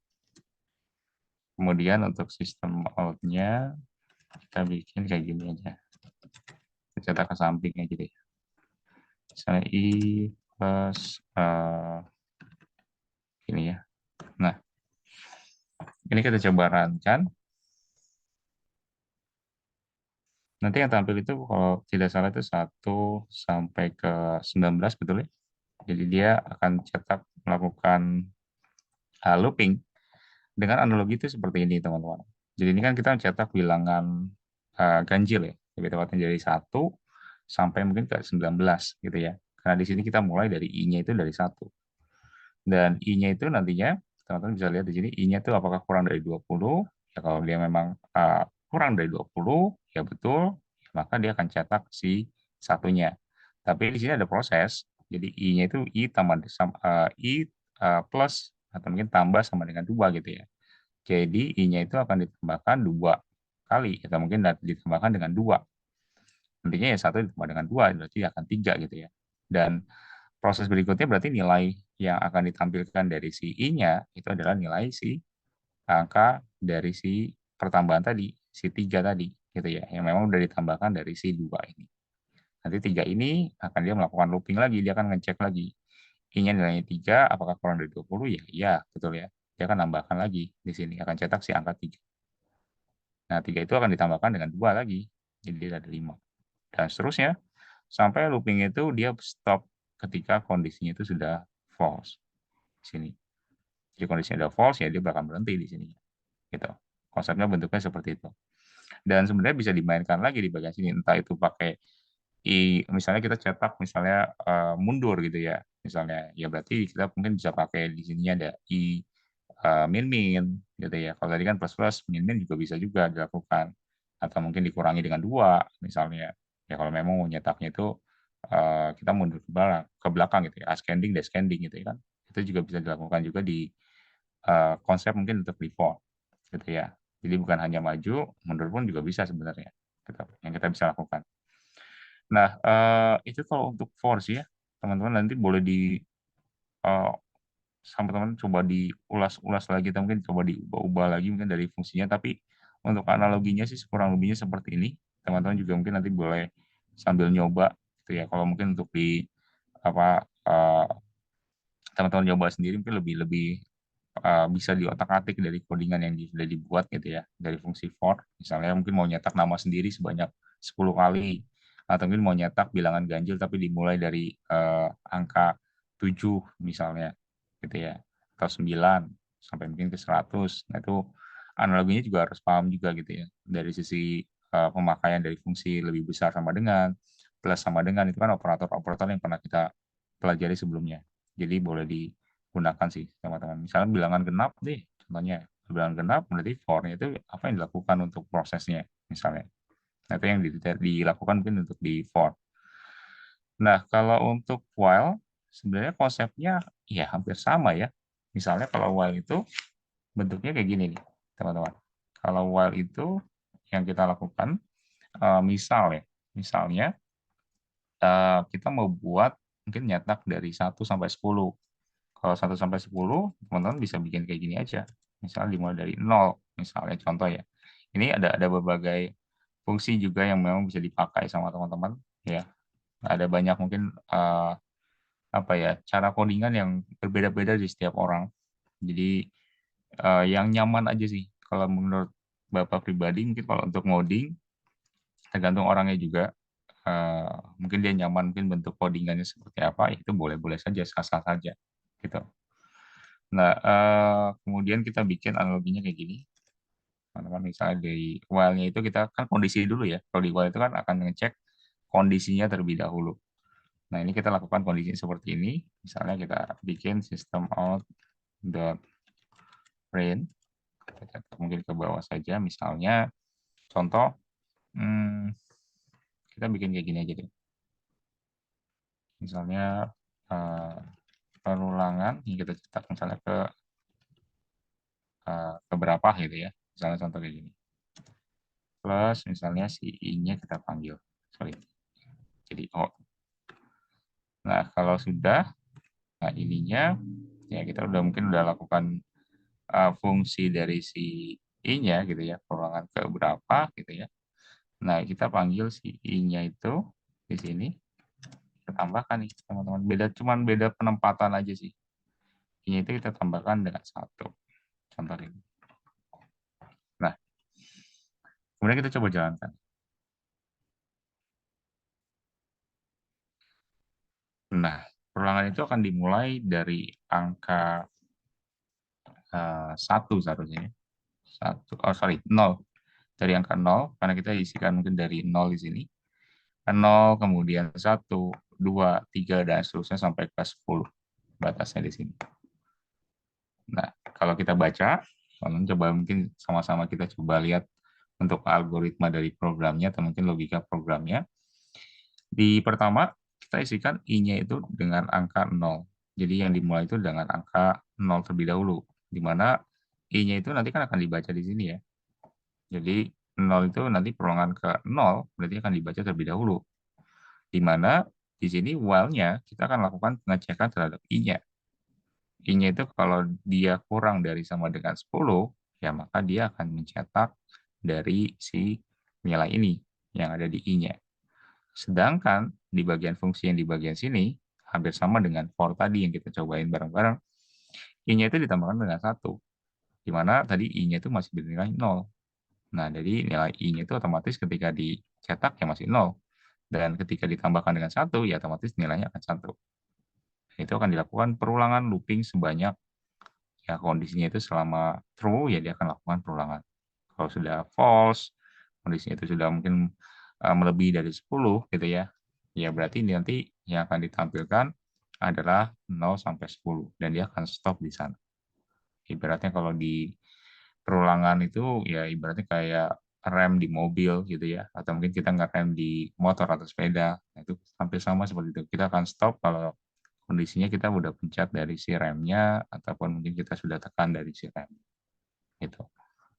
Kemudian untuk sistem out-nya kita bikin kayak gini aja. Kita cetak ke samping aja deh. Misalnya I plus ini ya. Nah, ini kita coba rancang. Nanti yang tampil itu kalau tidak salah itu 1 sampai ke 19, betul ya? Jadi dia akan cetak melakukan looping dengan analogi itu seperti ini, teman-teman. Jadi ini kan kita mencetak bilangan ganjil ya, lebih tepatnya dari 1 sampai mungkin ke 19 gitu ya. Karena di sini kita mulai dari I-nya itu dari 1. Dan I-nya itu nantinya, teman-teman bisa lihat di sini, I-nya itu apakah kurang dari 20. Ya kalau dia memang kurang dari 20, ya betul, maka dia akan cetak si satunya. Tapi di sini ada proses, jadi I-nya itu I tambah I plus, atau mungkin tambah sama dengan 2 gitu ya. Jadi I-nya itu akan ditambahkan 2 kali, atau mungkin ditambahkan dengan 2. Nantinya ya 1 ditambah dengan 2, berarti akan 3 gitu ya. Dan proses berikutnya berarti nilai yang akan ditampilkan dari si I-nya itu adalah nilai si angka dari si pertambahan tadi, si 3 tadi, gitu ya, yang memang udah ditambahkan dari si 2 ini. Nanti 3 ini akan dia melakukan looping lagi, dia akan ngecek lagi. I-nya nilainya 3, apakah kurang dari 20? Ya, iya, betul ya. Dia akan nambahkan lagi di sini, akan cetak si angka 3. Nah, 3 itu akan ditambahkan dengan 2 lagi, jadi dia ada 5. Dan seterusnya, sampai looping itu dia stop ketika kondisinya itu sudah false. Di sini. Jadi kondisinya sudah false, ya dia bakal berhenti di sini. Gitu. Konsepnya bentuknya seperti itu. Dan sebenarnya bisa dimainkan lagi di bagian sini, entah itu pakai misalnya kita cetak misalnya mundur gitu ya, misalnya ya berarti kita mungkin bisa pakai di sininya ada min min gitu ya. Kalau tadi kan plus plus min min juga bisa juga dilakukan, atau mungkin dikurangi dengan 2 misalnya. Ya kalau memang mau nyetaknya itu kita mundur ke belakang gitu ya, ascending descending gitu ya kan. Itu juga bisa dilakukan juga di konsep mungkin untuk default gitu ya. Jadi bukan hanya maju, mundur pun juga bisa sebenarnya gitu, yang kita bisa lakukan. Nah, itu kalau untuk force ya, teman-teman nanti boleh eee, sama teman coba diulas-ulas lagi atau mungkin coba diubah-ubah lagi mungkin dari fungsinya, tapi untuk analoginya sih kurang lebihnya seperti ini. Teman-teman juga mungkin nanti boleh sambil nyoba gitu ya, kalau mungkin untuk apa, teman-teman nyoba sendiri mungkin lebih lebih bisa diotak-atik dari codingan yang sudah dibuat gitu ya, dari fungsi for. Misalnya mungkin mau nyetak nama sendiri sebanyak 10 kali, atau mungkin mau nyetak bilangan ganjil tapi dimulai dari angka 7 misalnya, gitu ya, atau 9 sampai mungkin ke 100. Nah itu analoginya juga harus paham juga gitu ya, dari sisi pemakaian dari fungsi lebih besar sama dengan, plus sama dengan, itu kan operator-operator yang pernah kita pelajari sebelumnya. Jadi boleh digunakan sih teman-teman. Misalnya bilangan genap deh, contohnya bilangan genap berarti for-nya itu apa yang dilakukan untuk prosesnya misalnya. Nah, itu yang dilakukan mungkin untuk di for. Nah, kalau untuk while sebenarnya konsepnya ya hampir sama ya. Misalnya kalau while itu bentuknya kayak gini nih, teman-teman. Kalau while itu yang kita lakukan misal ya, misalnya kita mau buat mungkin nyetak dari 1 sampai 10. Kalau 1 sampai 10, teman-teman bisa bikin kayak gini aja. Misalnya dimulai dari 0, misalnya contoh ya. Ini ada berbagai fungsi juga yang memang bisa dipakai sama teman-teman, ya. Ada banyak mungkin, apa ya, cara codingan yang berbeda-beda di setiap orang. Jadi, yang nyaman aja sih, kalau menurut Bapak pribadi mungkin kalau untuk ngoding, tergantung orangnya juga, mungkin dia nyaman mungkin bentuk codingannya seperti apa, itu boleh-boleh saja, sah-sah saja, gitu. Nah, kemudian kita bikin analoginya kayak gini, teman-teman. Misalnya dari while-nya itu kita kan kondisi dulu ya. Kalau di while itu kan akan ngecek kondisinya terlebih dahulu. Nah, ini kita lakukan kondisinya seperti ini. Misalnya kita bikin system out dot print. Kita catat mungkin ke bawah saja. Misalnya contoh, hmm, kita bikin kayak gini aja deh. Misalnya perulangan, ini kita cetak misalnya ke berapa gitu ya. Misalnya contoh kayak gini. Plus misalnya si I-nya kita panggil. Sorry. Jadi O. Nah, kalau sudah, nah ininya, ya kita udah mungkin udah lakukan fungsi dari si I-nya gitu ya, perulangan ke berapa gitu ya. Nah, kita panggil si I-nya itu di sini, kita tambahkan nih teman-teman. Cuman beda penempatan aja sih. I-nya itu kita tambahkan dengan 1. Contoh ini. Nah, kemudian kita coba jalankan. Nah, perulangan itu akan dimulai dari angka 1 seharusnya ya. 1, oh sorry, 0. Dari angka 0, karena kita isikan mungkin dari 0 di sini. 0, kemudian 1, 2, 3, dan seterusnya sampai ke 10. Batasnya di sini. Nah, kalau kita baca, coba mungkin sama-sama kita coba lihat untuk algoritma dari programnya atau mungkin logika programnya. Di pertama, kita isikan I-nya itu dengan angka 0. Jadi yang dimulai itu dengan angka 0 terlebih dahulu. Di mana I-nya itu nanti kan akan dibaca di sini ya. Jadi 0 itu nanti perulangan ke 0, berarti akan dibaca terlebih dahulu. Di mana di sini while-nya kita akan lakukan pengecekan terhadap I-nya. I-nya itu kalau dia kurang dari sama dengan 10, ya maka dia akan mencetak dari si nilai ini yang ada di I-nya. Sedangkan di bagian fungsi yang di bagian sini, hampir sama dengan for tadi yang kita cobain bareng-bareng, I-nya itu ditambahkan dengan 1, di mana tadi I-nya itu masih bernilai 0. Nah, jadi nilai I-nya itu otomatis ketika dicetak ya masih 0. Dan ketika ditambahkan dengan 1, ya otomatis nilainya akan 1. Itu akan dilakukan perulangan looping sebanyak, ya kondisinya itu selama true, ya dia akan lakukan perulangan. Kalau sudah false, kondisinya itu sudah mungkin melebihi dari 10 gitu ya, ya berarti nanti yang akan ditampilkan adalah 0 sampai 10 dan dia akan stop di sana. Ibaratnya kalau di perulangan itu ya ibaratnya kayak rem di mobil gitu ya, atau mungkin kita ngerem di motor atau sepeda. Nah, itu hampir sama seperti itu. Kita akan stop kalau kondisinya kita udah pencet dari si remnya ataupun mungkin kita sudah tekan dari si rem. Gitu.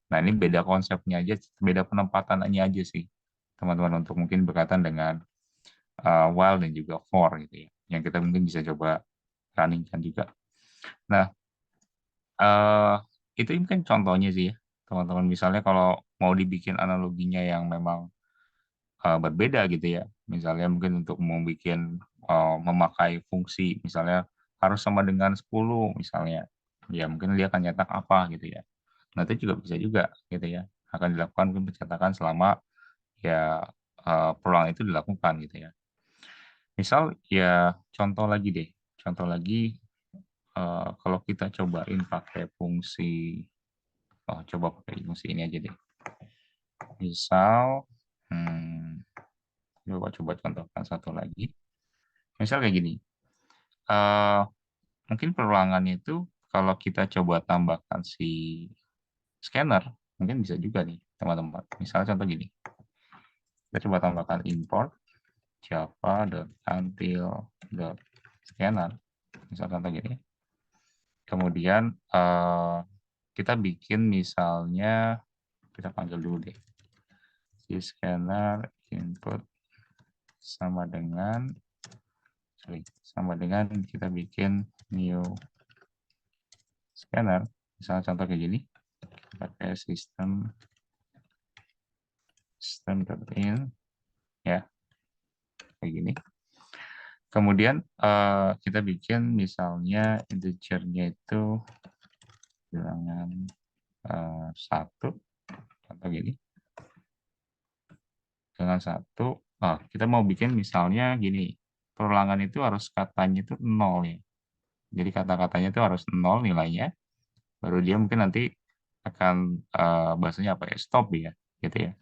Nah, ini beda konsepnya aja, beda penempatannya aja sih, teman-teman, untuk mungkin berkaitan dengan while dan juga for gitu ya, yang kita mungkin bisa coba runningkan juga. Nah, itu mungkin contohnya sih ya, teman-teman. Misalnya kalau mau dibikin analoginya yang memang berbeda gitu ya, misalnya mungkin untuk membuat memakai fungsi, misalnya harus sama dengan 10 misalnya, ya mungkin dia akan nyetak apa gitu ya. Nah, itu juga bisa juga gitu ya, akan dilakukan mungkin pencetakan selama ya perulangan itu dilakukan gitu ya. Misal ya contoh lagi deh, contoh lagi kalau kita cobain pakai fungsi, coba pakai fungsi ini aja deh. Misal, coba contohkan satu lagi. Misal kayak gini, mungkin perulangannya itu kalau kita coba tambahkan si scanner, mungkin bisa juga nih teman-teman. Misalnya contoh gini, kita coba tambahkan import java.until.scanner, misal contoh gini. Kemudian kita bikin misalnya, kita panggil dulu deh, si scanner input sama dengan kita bikin new scanner, misalnya contoh kayak gini, pakai system.in ya, kayak gini. Kemudian kita bikin misalnya integernya itu bilangan 1, contoh gini. Dengan 1, kita mau bikin misalnya gini, perulangan itu harus katanya itu 0 ya. Jadi kata-katanya itu harus 0 nilainya, baru dia mungkin nanti akan bahasanya apa ya, stop ya, gitu ya.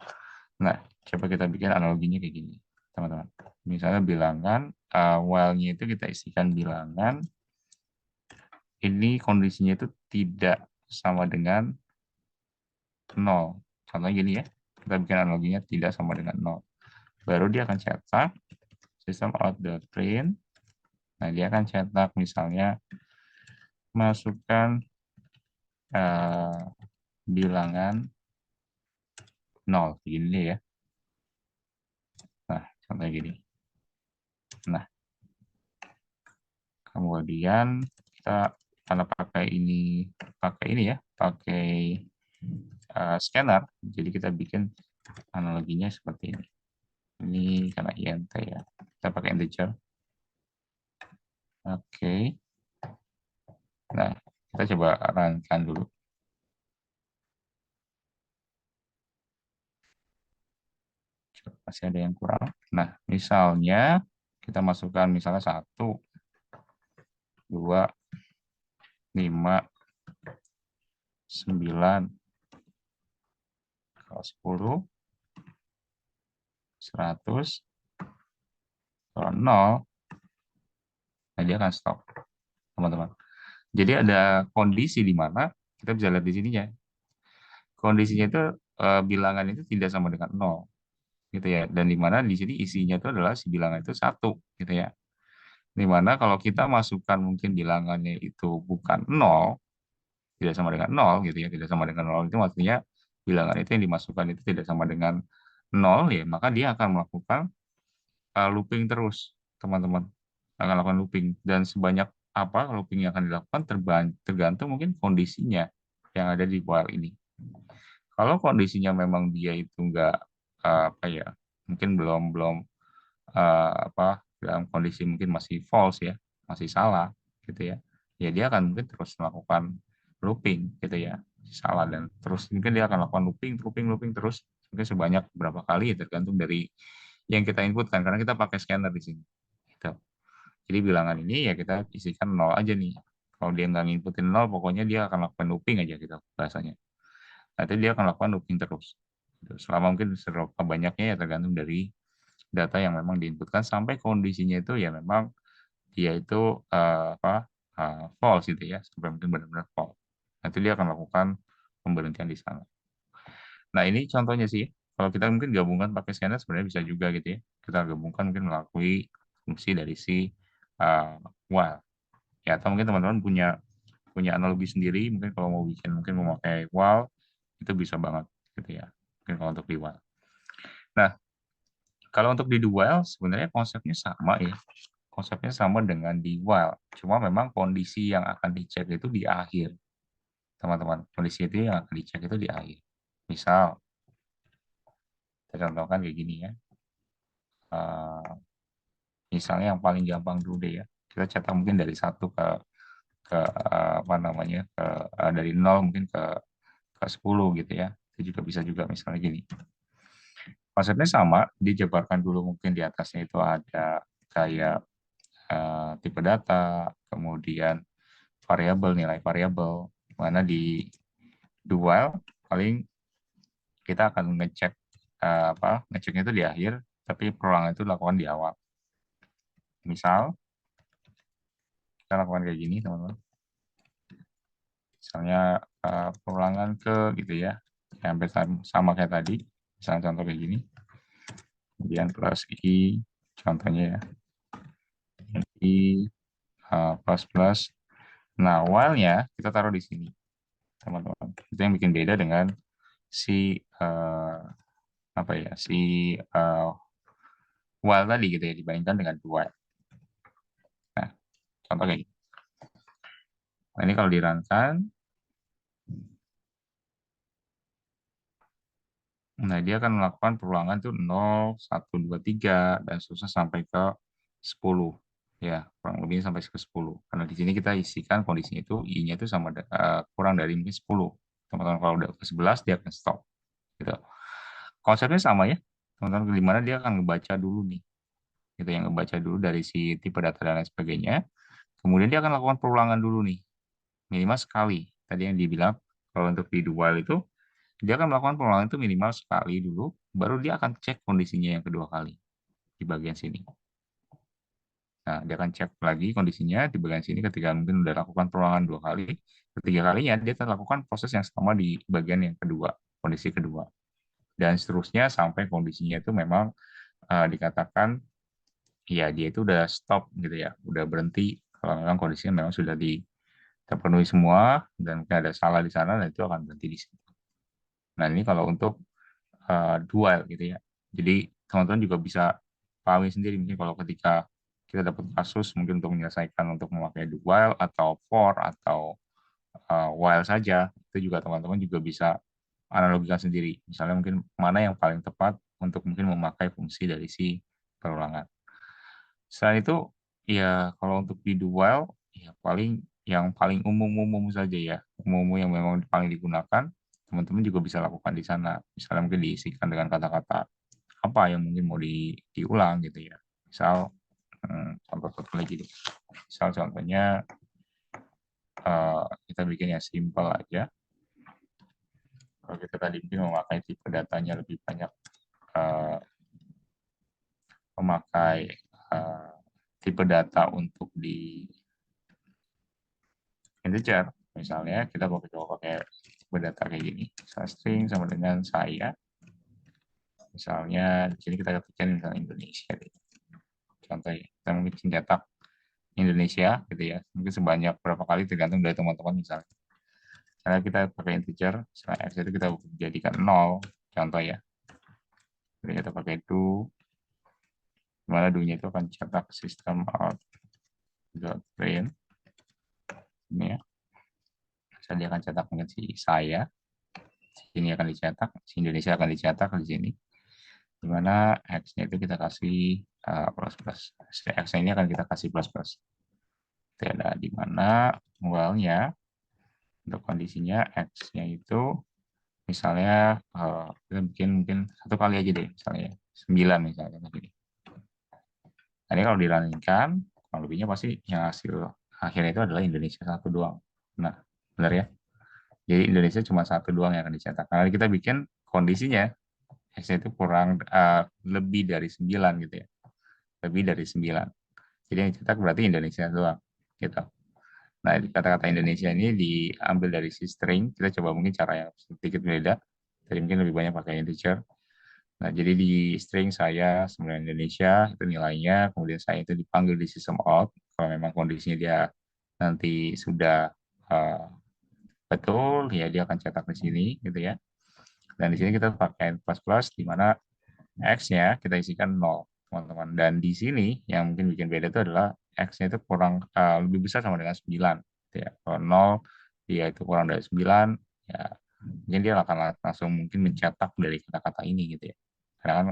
Nah, coba kita bikin analoginya kayak gini, teman-teman. Misalnya bilangan, while-nya itu kita isikan bilangan, ini kondisinya itu tidak sama dengan 0. Contohnya gini ya, kita bikin analoginya tidak sama dengan 0. Baru dia akan cetak system out the print. Nah, dia akan cetak misalnya masukkan bilangan 0, gini ya. Nah, contohnya gini. Nah, kemudian kita karena pakai ini ya, pakai scanner, jadi kita bikin analoginya seperti ini. Ini karena int ya, kita pakai integer. Oke. Nah, kita coba runkan dulu. Masih ada yang kurang. Nah, misalnya kita masukkan misalnya 1, 2, 5, 9, 10, 100, 0, nah dia akan stop, teman-teman. Jadi ada kondisi di mana kita bisa lihat di sininya. Kondisinya itu bilangan itu tidak sama dengan 0, gitu ya. Dan di mana di sini isinya itu adalah si bilangan itu 1, gitu ya. Di mana kalau kita masukkan mungkin bilangannya itu bukan 0, tidak sama dengan 0 gitu ya, tidak sama dengan 0 itu maksudnya bilangan itu yang dimasukkan itu tidak sama dengan 0 ya, maka dia akan melakukan looping terus, teman-teman. Akan lakukan looping dan sebanyak apa looping yang akan dilakukan tergantung mungkin kondisinya yang ada di while ini. Kalau kondisinya memang dia itu nggak apa ya, mungkin belum belum apa dalam kondisi mungkin masih false ya, masih salah gitu ya, ya dia akan mungkin terus melakukan looping gitu ya, salah dan terus mungkin dia akan lakukan looping, looping, looping terus mungkin sebanyak berapa kali ya, tergantung dari yang kita inputkan karena kita pakai scanner di sini. Gitu. Jadi bilangan ini ya kita isikan nol aja nih. Kalau dia nggak nginputin nol, pokoknya dia akan lakukan looping aja gitu bahasanya. Nanti dia akan lakukan looping terus. Gitu. Selama mungkin seberapa banyaknya ya tergantung dari data yang memang diinputkan sampai kondisinya itu ya memang dia itu false gitu ya, sampai mungkin benar-benar false. Nanti dia akan lakukan pemberhentian di sana. Nah ini contohnya sih, kalau kita mungkin gabungkan pakai scanner sebenarnya bisa juga gitu ya. Kita gabungkan mungkin melalui fungsi dari si while. Ya, atau mungkin teman-teman punya punya analogi sendiri, mungkin kalau mau bikin mungkin memakai while itu bisa banget gitu ya. Mungkin kalau untuk di while. Nah, kalau untuk di do while sebenarnya konsepnya sama ya. Konsepnya sama dengan di while. Cuma memang kondisi yang akan dicek itu di akhir. Teman-teman, kondisi itu yang akan dicek itu di akhir. Misal, kita contohkan kayak gini ya. Eh, misalnya yang paling gampang dulu deh ya. Kita cetak mungkin dari satu ke apa namanya dari nol mungkin ke 10 gitu ya. Itu juga bisa juga misalnya gini. Konsepnya sama, dijabarkan dulu mungkin di atasnya itu ada kayak tipe data, kemudian variabel, nilai variabel, mana di do while paling kita akan ngecek ngeceknya itu di akhir, tapi perulangan itu dilakukan di awal. Misal kita lakukan kayak gini teman-teman. Misalnya perulangan ke gitu ya, hampir sama kayak tadi. Misalnya contoh kayak gini. Kemudian plus i, contohnya ya, i plus plus. Nah, while-nya kita taruh di sini, teman-teman. Itu yang bikin beda dengan si apa ya, si while tadi gitu ya dibandingkan dengan do while. Nah, contoh kayak gini. Nah, ini kalau dirangkan, nah dia akan melakukan perulangan tuh 0, 1, 2, 3 dan seterusnya sampai ke 10. Ya, kurang lebih sampai ke 10. Karena di sini kita isikan kondisinya itu i-nya itu sama kurang dari mungkin 10. Teman-teman kalau udah ke 11 dia akan stop gitu. Konsepnya sama ya. Teman-teman di mana dia akan ngebaca dulu nih. Gitu yang ngebaca dulu dari si tipe data dan lain sebagainya. Kemudian dia akan lakukan perulangan dulu nih. Minimal sekali. Tadi yang dibilang kalau untuk di while itu dia akan melakukan pengulangan itu minimal sekali dulu, baru dia akan cek kondisinya yang kedua kali di bagian sini. Nah, dia akan cek lagi kondisinya di bagian sini ketika mungkin sudah lakukan pengulangan 2 kali. Ketiga kalinya dia akan lakukan proses yang sama di bagian yang kedua, kondisi kedua. Dan seterusnya sampai kondisinya itu memang dikatakan ya dia itu udah stop gitu ya, udah berhenti kalau memang kondisinya memang sudah terpenuhi semua dan mungkin ada salah di sana dan itu akan berhenti di sini. Nah, ini kalau untuk dual gitu ya. Jadi teman-teman juga bisa pahami sendiri mungkin kalau ketika kita dapat kasus mungkin untuk menyelesaikan untuk memakai dual atau for atau while saja itu juga teman-teman juga bisa analogikan sendiri. Misalnya mungkin mana yang paling tepat untuk mungkin memakai fungsi dari si perulangan. Selain itu ya kalau untuk di dual ya paling yang paling umum-umum saja ya, umum yang memang paling digunakan teman-teman juga bisa lakukan di sana. Misalnya mungkin diisikan dengan kata-kata apa yang mungkin mau diulang gitu ya. Misal contoh satu lagi deh. Misal contohnya kita bikin yang simple aja. Kalau kita tadi mungkin memakai tipe datanya lebih banyak memakai tipe data untuk di integer. Misalnya kita pakai tipe data kayak gini. Misalnya string sama dengan saya. Misalnya di sini kita ketikkan misalnya Indonesia. Contohnya kita mungkin cetak Indonesia gitu ya. Mungkin sebanyak berapa kali tergantung dari teman-teman misalnya. Karena kita pakai integer, misalnya x itu kita jadikan 0, contoh ya. Jadi kita pakai do, dimana do-nya itu akan cetak sistem out dot print. Ini ya. Misalnya dia akan cetak mungkin si saya. Sini akan dicetak, si Indonesia akan dicetak di sini. Di mana X-nya itu kita kasih plus plus. X-nya ini akan kita kasih plus plus. Nah, di mana well-nya untuk kondisinya X-nya itu misalnya kita bikin mungkin satu kali aja deh, misalnya 9 misalnya. Nah, ini kalau dirunning-kan, kurang lebihnya pasti yang hasil akhirnya itu adalah Indonesia satu doang. Nah, benar ya? Jadi Indonesia cuma satu doang yang akan dicetak. Karena kita bikin kondisinya, X-nya itu kurang lebih dari 9 gitu ya. Lebih dari 9. Jadi yang dicetak berarti Indonesia doang. Gitu. Nah, kata-kata Indonesia ini diambil dari si string. Kita coba mungkin cara yang sedikit beda. Jadi mungkin lebih banyak pakai integer. Nah, jadi di string saya 9 Indonesia, itu nilainya, kemudian saya itu dipanggil di system out, kalau memang kondisinya dia nanti sudah uh, betul, ya dia akan cetak di sini, gitu ya. Dan di sini kita pakai plus-plus, di mana X-nya kita isikan 0, teman-teman. Dan di sini, yang mungkin bikin beda itu adalah X-nya itu kurang, lebih besar sama dengan 9. Gitu ya. Kalau 0, dia itu kurang dari 9, ya mungkin dia akan langsung mungkin mencetak dari kata-kata ini, gitu ya. Karena kan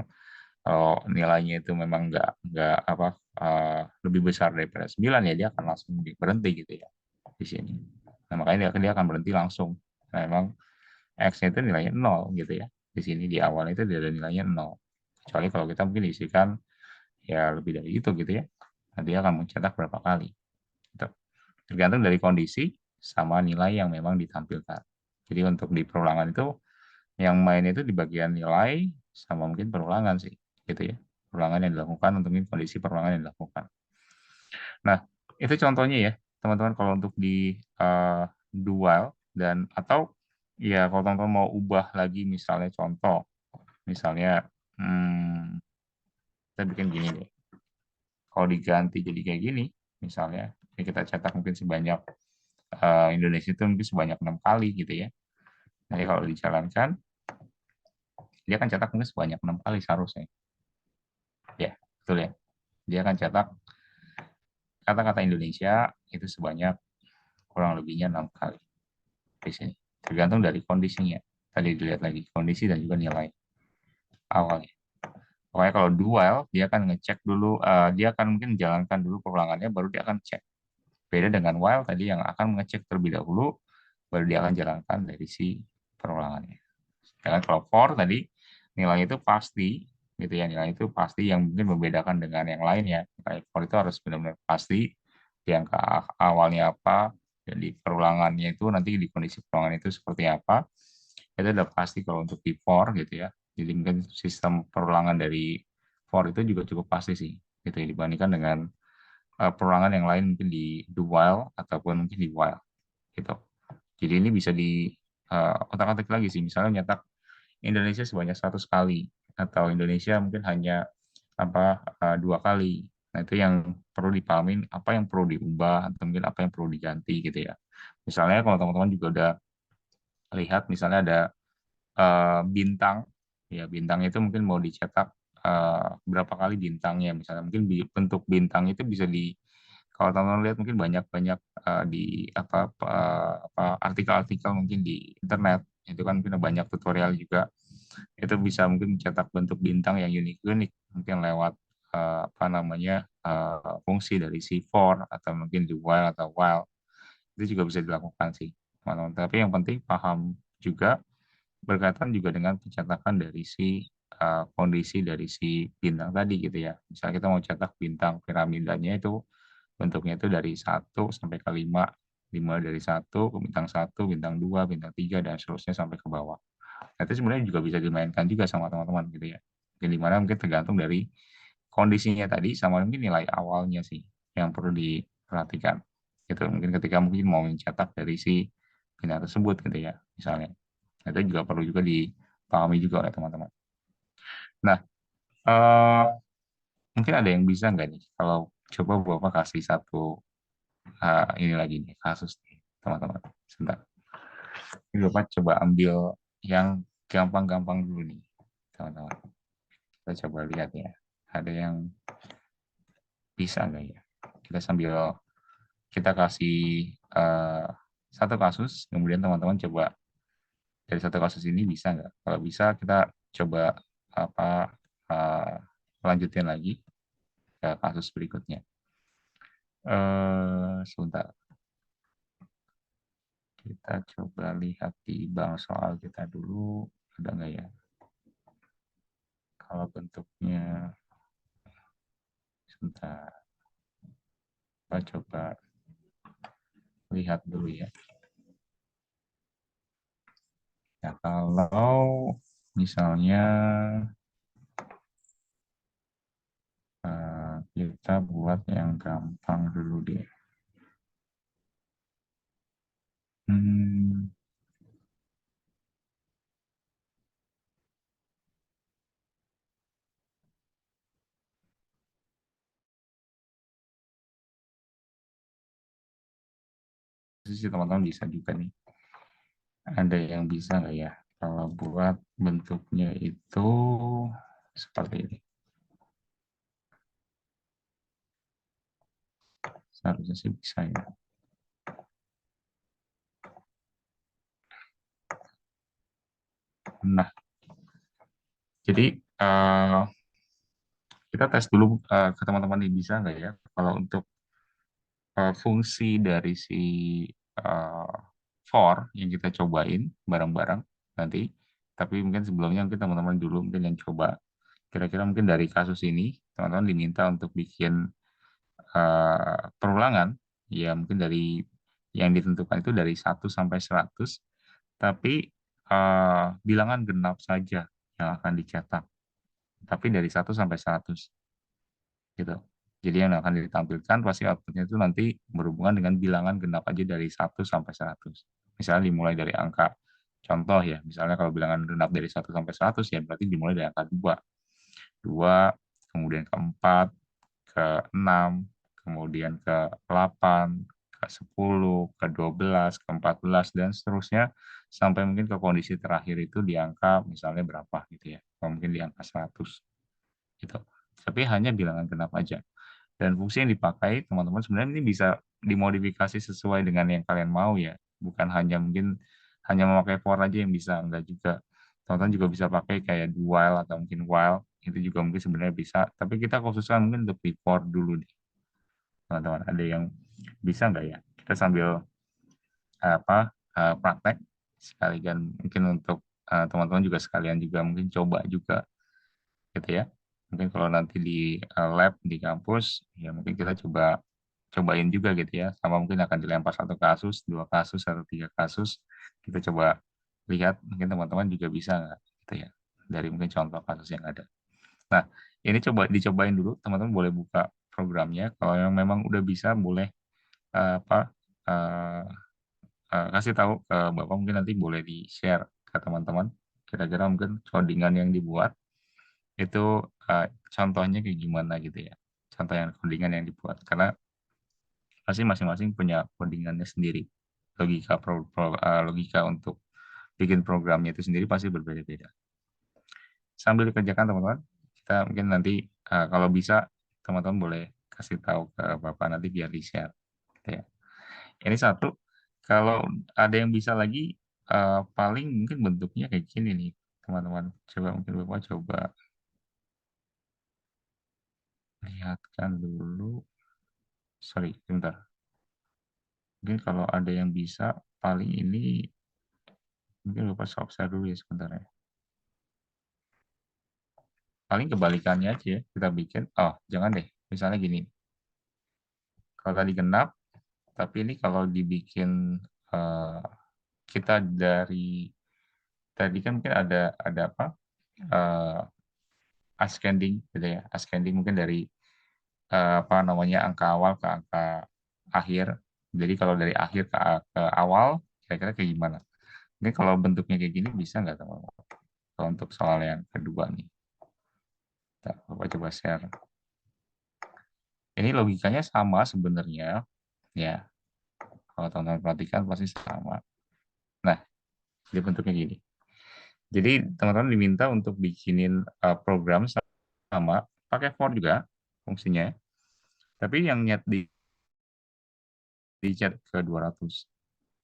kalau nilainya itu memang nggak apa lebih besar daripada 9 ya dia akan langsung berhenti gitu ya di sini. Nah, makanya dia akan berhenti langsung. Nah, memang X-nya itu nilainya 0 gitu ya. Di sini di awal itu dia ada nilainya 0. Kecuali kalau kita mungkin isikan ya lebih dari itu gitu ya. Nanti dia akan mencetak berapa kali. Gitu. Tergantung dari kondisi sama nilai yang memang ditampilkan. Jadi untuk di perulangan itu yang main itu di bagian nilai sama mungkin perulangan sih, gitu ya. Perulangan yang dilakukan untuk kondisi perulangan yang dilakukan. Nah, itu contohnya ya, teman-teman kalau untuk di dual dan atau ya kalau teman-teman mau ubah lagi misalnya contoh, misalnya kita bikin gini deh. Kalau diganti jadi kayak gini, misalnya ya kita cetak mungkin sebanyak Indonesia itu mungkin sebanyak 6 kali gitu ya. Nanti kalau dijalankan, dia akan cetak mungkin sebanyak 6 kali seharusnya. Ya, betul ya. Dia akan cetak kata-kata Indonesia itu sebanyak kurang lebihnya 6 kali di sini. Tergantung dari kondisinya. Tadi dilihat lagi kondisi dan juga nilai awalnya. Pokoknya kalau dual, dia akan ngecek dulu, dia akan mungkin menjalankan dulu perulangannya, baru dia akan cek. Beda dengan while tadi yang akan mengecek terlebih dahulu, baru dia akan jalankan dari si perulangannya. Sedangkan kalau for tadi, nilai itu pasti, gitu ya, nilai itu pasti yang mungkin membedakan dengan yang lainnya. For itu harus benar-benar pasti, di angka awalnya apa, dan di perulangannya itu nanti di kondisi perulangan itu seperti apa, itu udah pasti kalau untuk di for gitu ya. Jadi mungkin sistem perulangan dari for itu juga cukup pasti sih, gitu ya, dibandingkan dengan perulangan yang lain mungkin di do while ataupun mungkin di while gitu. Jadi ini bisa di otak-atik lagi sih, misalnya nyetak Indonesia sebanyak 100 kali atau Indonesia mungkin hanya apa 2 kali. Nah, itu yang perlu dipahamin apa yang perlu diubah atau mungkin apa yang perlu diganti gitu ya. Misalnya kalau teman-teman juga udah lihat misalnya ada bintang, ya bintang itu mungkin mau dicetak berapa kali bintangnya, misalnya mungkin bentuk bintang itu bisa di kalau teman-teman lihat mungkin banyak-banyak di apa artikel-artikel mungkin di internet itu kan mungkin banyak tutorial juga itu bisa mungkin mencetak bentuk bintang yang unik-unik mungkin lewat apa namanya fungsi dari si for atau mungkin di while atau while itu juga bisa dilakukan sih teman-teman. Tapi yang penting paham juga berkaitan juga dengan pencetakan dari si kondisi dari si bintang tadi gitu ya. Misalnya kita mau cetak bintang piramidanya itu bentuknya itu dari 1 sampai ke 5, 5 dari 1 ke bintang 1, bintang 2, bintang 3 dan seterusnya sampai ke bawah. Nah, itu sebenarnya juga bisa dimainkan juga sama teman-teman gitu ya. Jadi mana mungkin tergantung dari kondisinya tadi sama mungkin nilai awalnya sih yang perlu diperhatikan. Gitu. Mungkin ketika mungkin mau mencetak dari si bintang tersebut gitu ya, misalnya. Nah, itu juga perlu juga dipahami juga oleh teman-teman. Nah, eh, mungkin ada yang bisa nggak nih kalau coba Bapak kasih satu ini lagi nih kasus nih teman-teman. Sebentar. Ini Bapak coba ambil yang gampang-gampang dulu nih teman-teman. Kita coba lihat ya. Ada yang bisa nggak ya? Kita sambil kita kasih satu kasus, kemudian teman-teman coba dari satu kasus ini bisa nggak? Kalau bisa kita coba apa lanjutin lagi ke kasus berikutnya. Sebentar, kita coba lihat di bank soal kita dulu, ada nggak ya? Kalau bentuknya, sebentar, kita coba lihat dulu ya. Ya kalau misalnya kita buat yang gampang dulu deh. Hmm, sisi teman-teman bisa juga nih. Ada yang bisa nggak ya? Kalau buat bentuknya itu seperti ini. Seharusnya sih bisa ya. Nah, jadi kita tes dulu ke teman-teman ini bisa nggak ya? Kalau untuk fungsi dari si uh, for yang kita cobain bareng-bareng nanti. Tapi mungkin sebelumnya mungkin teman-teman dulu mungkin yang coba. Kira-kira mungkin dari kasus ini teman-teman diminta untuk bikin perulangan. Ya mungkin dari yang ditentukan itu dari 1 sampai 100. Tapi bilangan genap saja yang akan dicetak. Tapi dari 1 sampai 100 gitu. Jadi yang akan ditampilkan pasti outputnya itu nanti berhubungan dengan bilangan genap aja dari 1 sampai 100. Misalnya dimulai dari angka contoh ya, misalnya kalau bilangan genap dari 1 sampai 100 ya berarti dimulai dari angka 2. 2, kemudian ke 4, ke 6, kemudian ke 8, ke 10, ke 12, ke 14, dan seterusnya sampai mungkin ke kondisi terakhir itu di angka misalnya berapa gitu ya. Atau mungkin di angka 100 gitu. Tapi hanya bilangan genap aja. Dan fungsi yang dipakai teman-teman sebenarnya ini bisa dimodifikasi sesuai dengan yang kalian mau ya. Bukan hanya mungkin hanya memakai for aja yang bisa, enggak juga. Teman-teman juga bisa pakai kayak do while atau mungkin while, itu juga mungkin sebenarnya bisa. Tapi kita khususkan mungkin untuk di for dulu nih, teman-teman. Ada yang bisa nggak ya? Kita sambil praktek sekalian mungkin untuk teman-teman juga sekalian juga mungkin coba juga gitu ya. Mungkin kalau nanti di lab di kampus, ya mungkin kita cobain juga gitu ya. Sama mungkin akan dilempar 1 kasus, 2 kasus, atau 3 kasus. Kita coba lihat, mungkin teman-teman juga bisa nggak gitu ya. Dari mungkin contoh kasus yang ada. Nah, ini coba dicobain dulu, teman-teman boleh buka programnya. Kalau yang memang udah bisa, boleh apa eh, kasih tahu ke Bapak, mungkin nanti boleh di-share ke teman-teman. Kira-kira mungkin codingan yang dibuat itu contohnya kayak gimana gitu ya, contoh yang codingan yang dibuat karena pasti masing-masing punya codingannya sendiri, logika untuk bikin programnya itu sendiri pasti berbeda-beda. Sambil dikerjakan teman-teman, kita mungkin nanti kalau bisa teman-teman boleh kasih tahu ke Bapak nanti biar di share gitu ya. Ini satu. Kalau ada yang bisa lagi paling mungkin bentuknya kayak gini nih teman-teman, coba mungkin Bapak coba lihatkan dulu. Sorry, sebentar. Mungkin kalau ada yang bisa, paling ini, mungkin lupa stop share dulu ya sebentar ya. Paling kebalikannya aja ya, kita bikin, oh jangan deh, misalnya gini, kalau tadi genap, tapi ini kalau dibikin eh, kita dari, tadi kan mungkin ada apa, eh, ascending gitu ya, ascending mungkin dari apa namanya, angka awal ke angka akhir. Jadi kalau dari akhir ke awal, kira-kira kayak gimana? Ini kalau bentuknya kayak gini bisa nggak teman-teman? Kalau untuk soal yang kedua nih, kita coba share. Ini logikanya sama sebenarnya, ya. Kalau teman-teman perhatikan pasti sama. Nah, jadi bentuknya gini. Jadi teman-teman diminta untuk bikinin program sama, pakai for juga fungsinya. Tapi yang niat di chat ke 200.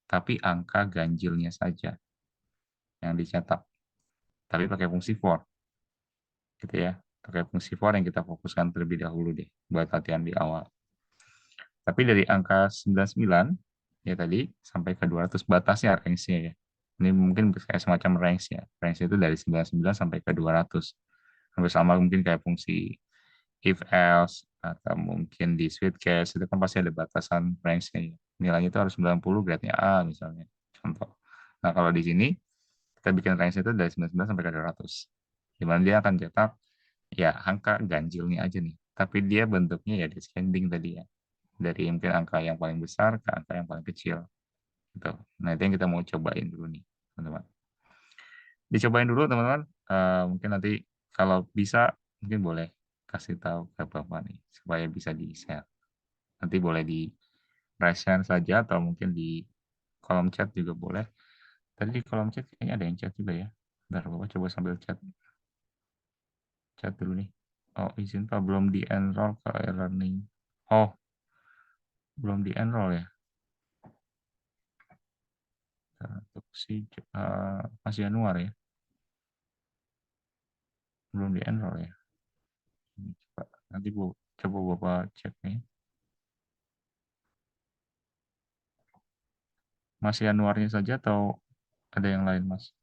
Tapi angka ganjilnya saja. yang dicetak, tapi pakai fungsi for, gitu ya. Pakai fungsi for yang kita fokuskan terlebih dahulu deh, buat latihan di awal. Tapi dari angka 99, ya tadi, sampai ke 200 batasnya, range-nya ya. Ini mungkin kayak semacam range ya. Range itu dari 99 sampai ke 200. Hampir sama mungkin kayak fungsi if else, atau mungkin di sweet case, itu kan pasti ada batasan range-nya ya. Nilainya itu harus 90, grade-nya A misalnya. Contoh. Nah, kalau di sini, kita bikin range itu dari 99 sampai ke 200. Dimana dia akan cetak, ya angka ganjilnya aja nih. Tapi dia bentuknya ya descending tadi ya, dari mungkin angka yang paling besar ke angka yang paling kecil gitu. Nah, itu yang kita mau cobain dulu nih, teman-teman. Dicobain dulu, teman-teman. Mungkin nanti kalau bisa mungkin boleh kasih tahu ke Bapak nih supaya bisa di-share. Nanti boleh di share saja atau mungkin di kolom chat juga boleh. Tadi di kolom chat kayaknya ada yang chat juga ya. Bentar, Bapak coba sambil chat dulu nih. Oh, izin Pak, belum di-enroll ke e-learning. Oh, belum di-enroll ya. Untuk si Mas Januar ya, belum di-enroll ya. Coba, nanti coba Bapak cek nih. Mas Januarnya saja atau ada yang lain, Mas?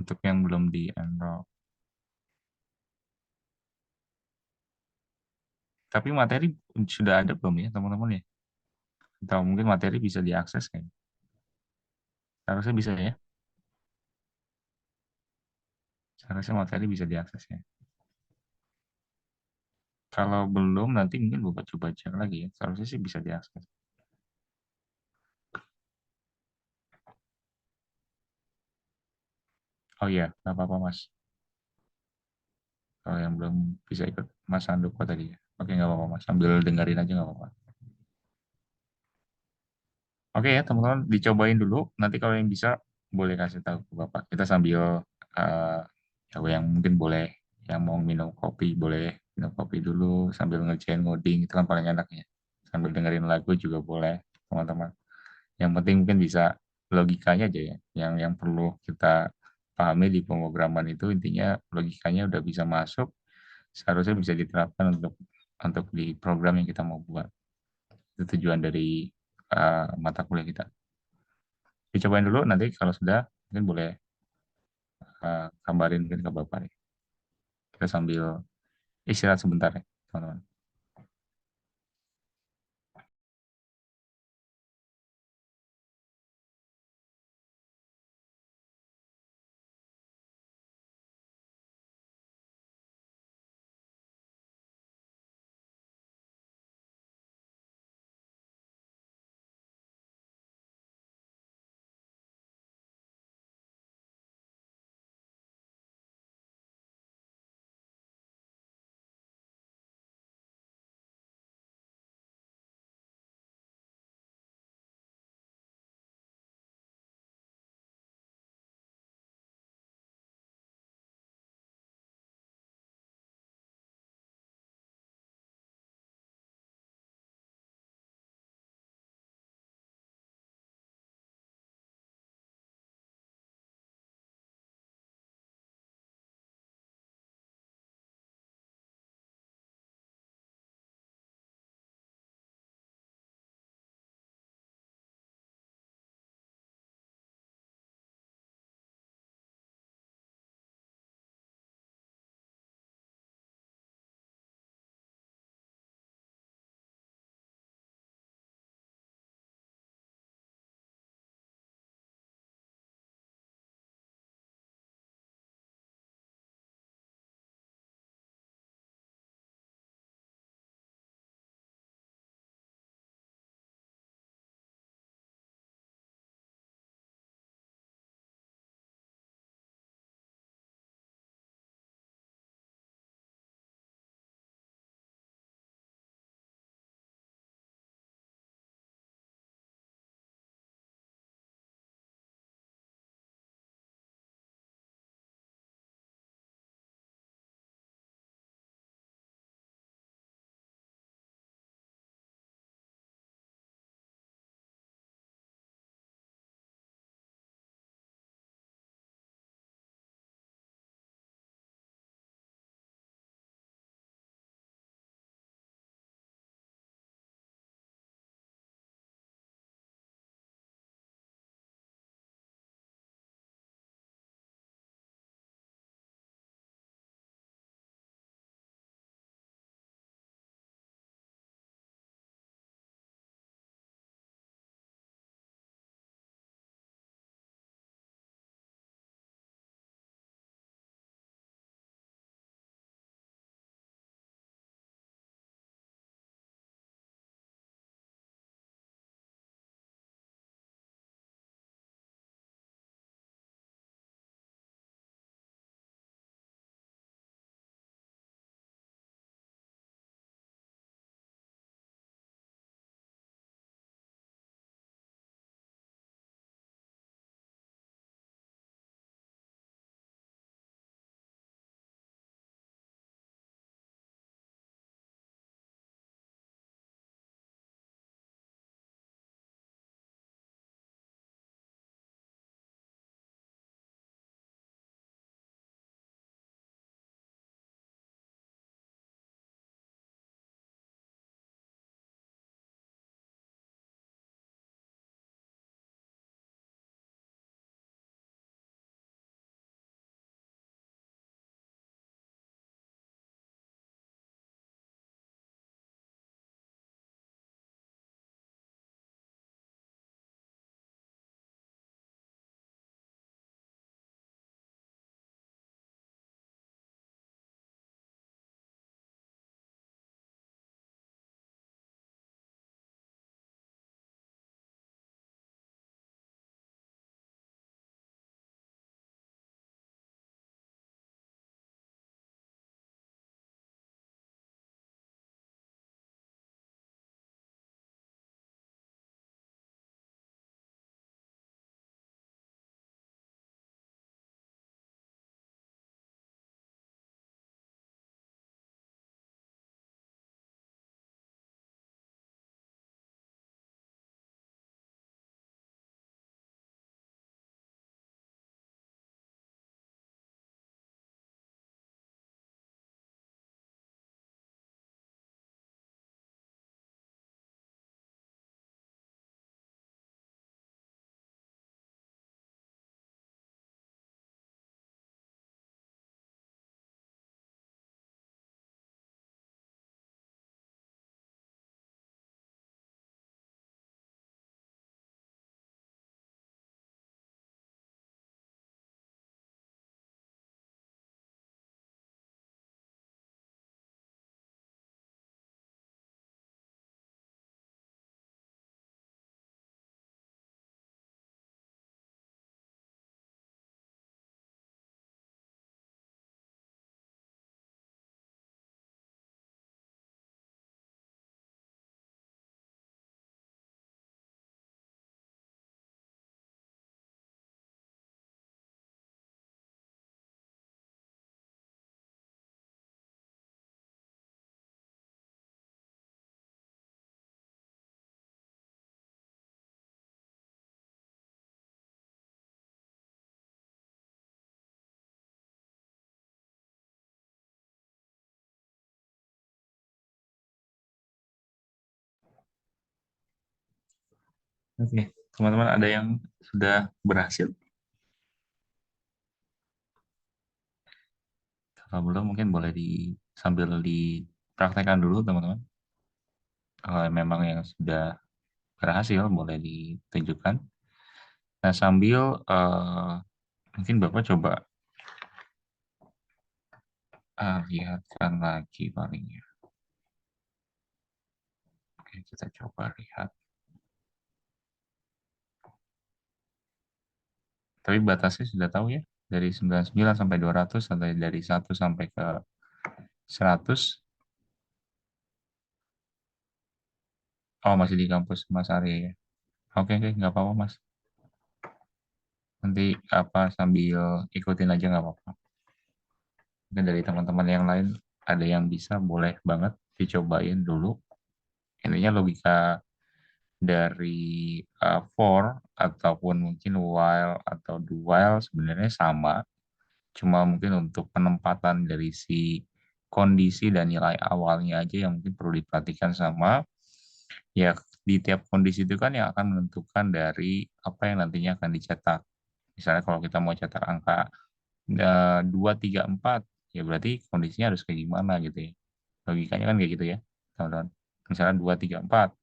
Untuk yang belum di-enroll. Tapi materi sudah ada belum ya, teman-teman ya? Atau mungkin materi bisa diakses kan? Seharusnya bisa ya. Seharusnya materi bisa diakses ya. Kalau belum, nanti mungkin Bapak coba cek lagi ya. Seharusnya sih bisa diakses. Oh iya, nggak apa-apa, Mas. Kalau yang belum bisa ikut Mas Handoko tadi ya. Oke, nggak apa-apa, Mas. Sambil dengerin aja nggak apa-apa. Oke ya, teman-teman, dicobain dulu. Nanti kalau yang bisa, boleh kasih tahu ke Bapak. Kita sambil, eh ya yang mungkin boleh, yang mau minum kopi, boleh minum kopi dulu, sambil ngerjain ngoding, itu kan paling enaknya. Sambil dengerin lagu juga boleh, teman-teman. Yang penting mungkin bisa logikanya aja ya, yang perlu kita pahami di pemrograman itu, intinya logikanya udah bisa masuk, seharusnya bisa diterapkan untuk di program yang kita mau buat. Itu tujuan dari mata kuliah kita. Dicobain dulu, nanti kalau sudah mungkin boleh kabarin mungkin ke Bapak nih. Kita sambil istirahat sebentar ya, teman-teman. Oke, teman-teman ada yang sudah berhasil? Kalau belum mungkin boleh sambil dipraktekkan dulu teman-teman. Kalau memang yang sudah berhasil boleh ditunjukkan. Nah sambil mungkin Bapak coba lihatkan lagi paling ya. Oke, kita coba lihat. Tapi batasnya sudah tahu ya, dari 99 sampai 200 atau dari 1 sampai ke 100. Oh, masih di kampus Mas Arya ya. Oke, oke, nggak apa-apa Mas. Nanti apa sambil ikutin aja nggak apa-apa. Mungkin dari teman-teman yang lain ada yang bisa, boleh banget dicobain dulu. Intinya logika dari for ataupun mungkin while atau do while sebenarnya sama. Cuma mungkin untuk penempatan dari si kondisi dan nilai awalnya aja yang mungkin perlu diperhatikan sama ya, di tiap kondisi itu kan yang akan menentukan dari apa yang nantinya akan dicetak. Misalnya kalau kita mau cetak angka 2, 3, 4, ya berarti kondisinya harus kayak gimana gitu ya. Logikanya kan kayak gitu ya, teman-teman. Misalnya 2, 3, 4,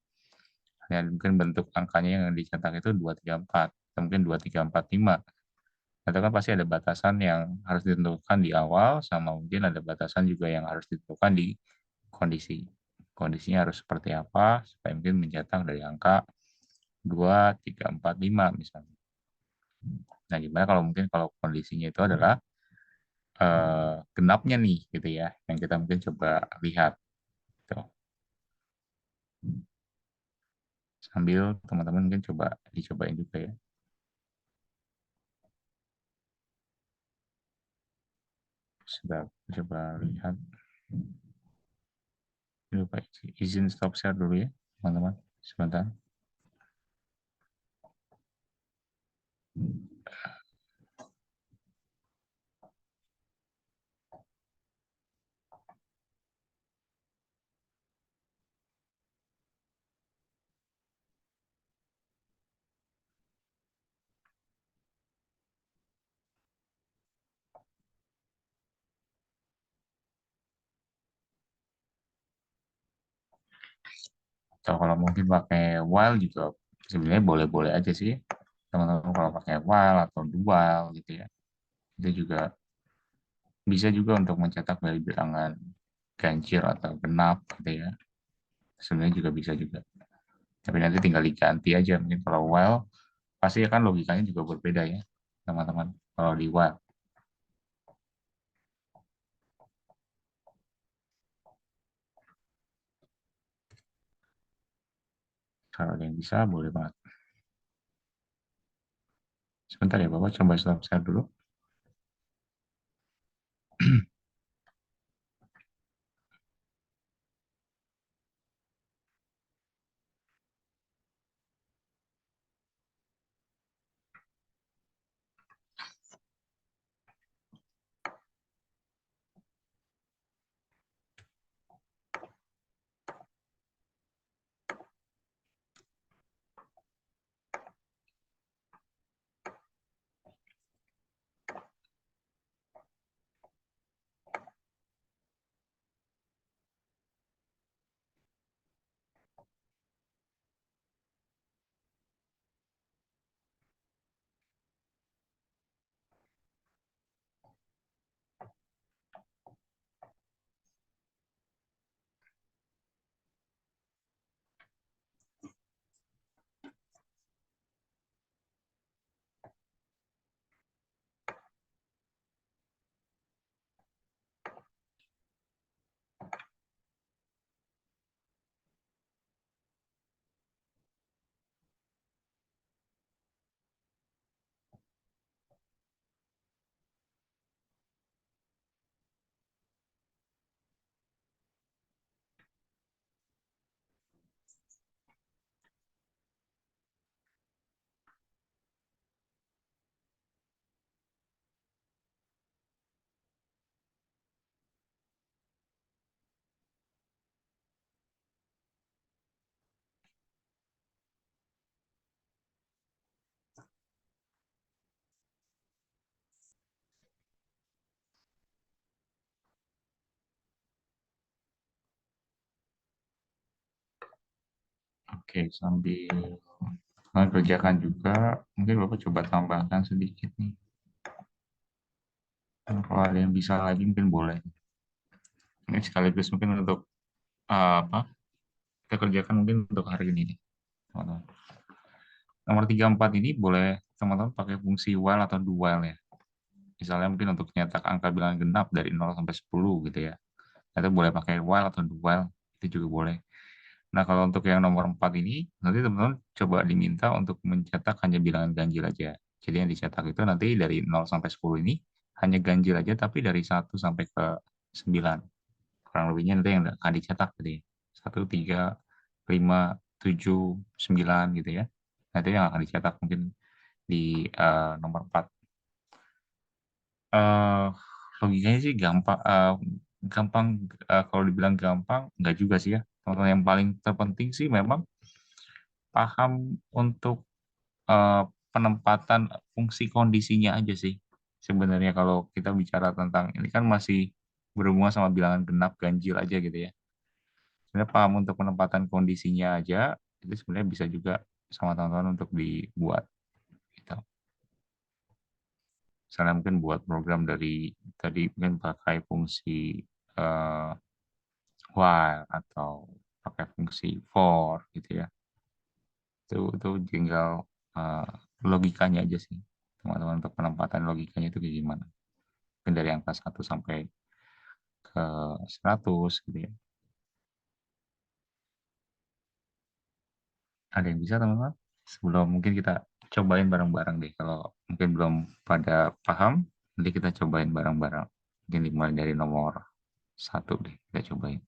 ya mungkin bentuk angkanya yang dicetak itu 2, 3, 4, atau mungkin 2, 3, 4, 5. Itu kan pasti ada batasan yang harus ditentukan di awal, sama mungkin ada batasan juga yang harus ditentukan di kondisi. Kondisinya harus seperti apa, supaya mungkin mencetak dari angka 2, 3, 4, 5 misalnya. Nah, gimana kalau mungkin kalau kondisinya itu adalah genapnya nih gitu ya, yang kita mungkin coba lihat tuh. Sambil teman-teman mungkin coba dicobain juga ya. Sudah coba lihat. Lupa izin stop share dulu ya, teman-teman. Sebentar. Atau kalau mungkin pakai while juga sebenarnya boleh-boleh aja sih, teman-teman. Kalau pakai while atau dual gitu ya, itu juga bisa juga untuk mencetak dari bilangan ganjil atau genap gitu ya. Sebenarnya juga bisa juga. Tapi nanti tinggal diganti aja. Mungkin kalau while pasti kan logikanya juga berbeda ya, teman-teman. Kalau di while, kalau ada yang bisa boleh banget. Sebentar ya Bapak, coba stop share dulu. Oke, sambil kerjakan juga, mungkin Bapak coba tambahkan sedikit nih. Kalau ada yang bisa lagi mungkin boleh. Ini sekaligus mungkin untuk apa? Kita kerjakan mungkin untuk hari ini nih, teman-teman. Nomor 34 ini boleh teman-teman pakai fungsi while atau do while ya. Misalnya mungkin untuk nyetak angka bilangan genap dari 0 sampai 10 gitu ya. Atau boleh pakai while atau do while, itu juga boleh. Nah, kalau untuk yang nomor 4 ini, nanti teman-teman coba diminta untuk mencetak hanya bilangan ganjil aja. Jadi yang dicetak itu nanti dari 0 sampai 10 ini hanya ganjil aja, tapi dari 1 sampai ke 9. Kurang lebihnya nanti yang akan dicetak tadi. 1, 3, 5, 7, 9 gitu ya. Nanti yang akan dicetak mungkin di nomor 4. Eh, Logikanya sih gampang, gampang kalau dibilang gampang, enggak juga sih ya. Teman-teman, yang paling terpenting sih memang paham untuk eh, penempatan fungsi kondisinya aja sih. Sebenarnya kalau kita bicara tentang ini kan masih berhubungan sama bilangan genap ganjil aja gitu ya. Sebenarnya paham untuk penempatan kondisinya aja itu sebenarnya bisa juga sama teman-teman untuk dibuat gitu. Misalnya mungkin buat program dari tadi mungkin pakai fungsi eh, while atau pakai fungsi for gitu ya. Itu tinggal eh, logikanya aja sih teman-teman, untuk penempatan logikanya itu kayak gimana, mungkin dari angka 1 sampai ke 100 gitu ya. Ada yang bisa teman-teman, sebelum mungkin kita cobain bareng-bareng deh, kalau mungkin belum pada paham nanti kita cobain bareng-bareng, mungkin dimulai dari nomor 1 deh, kita cobain.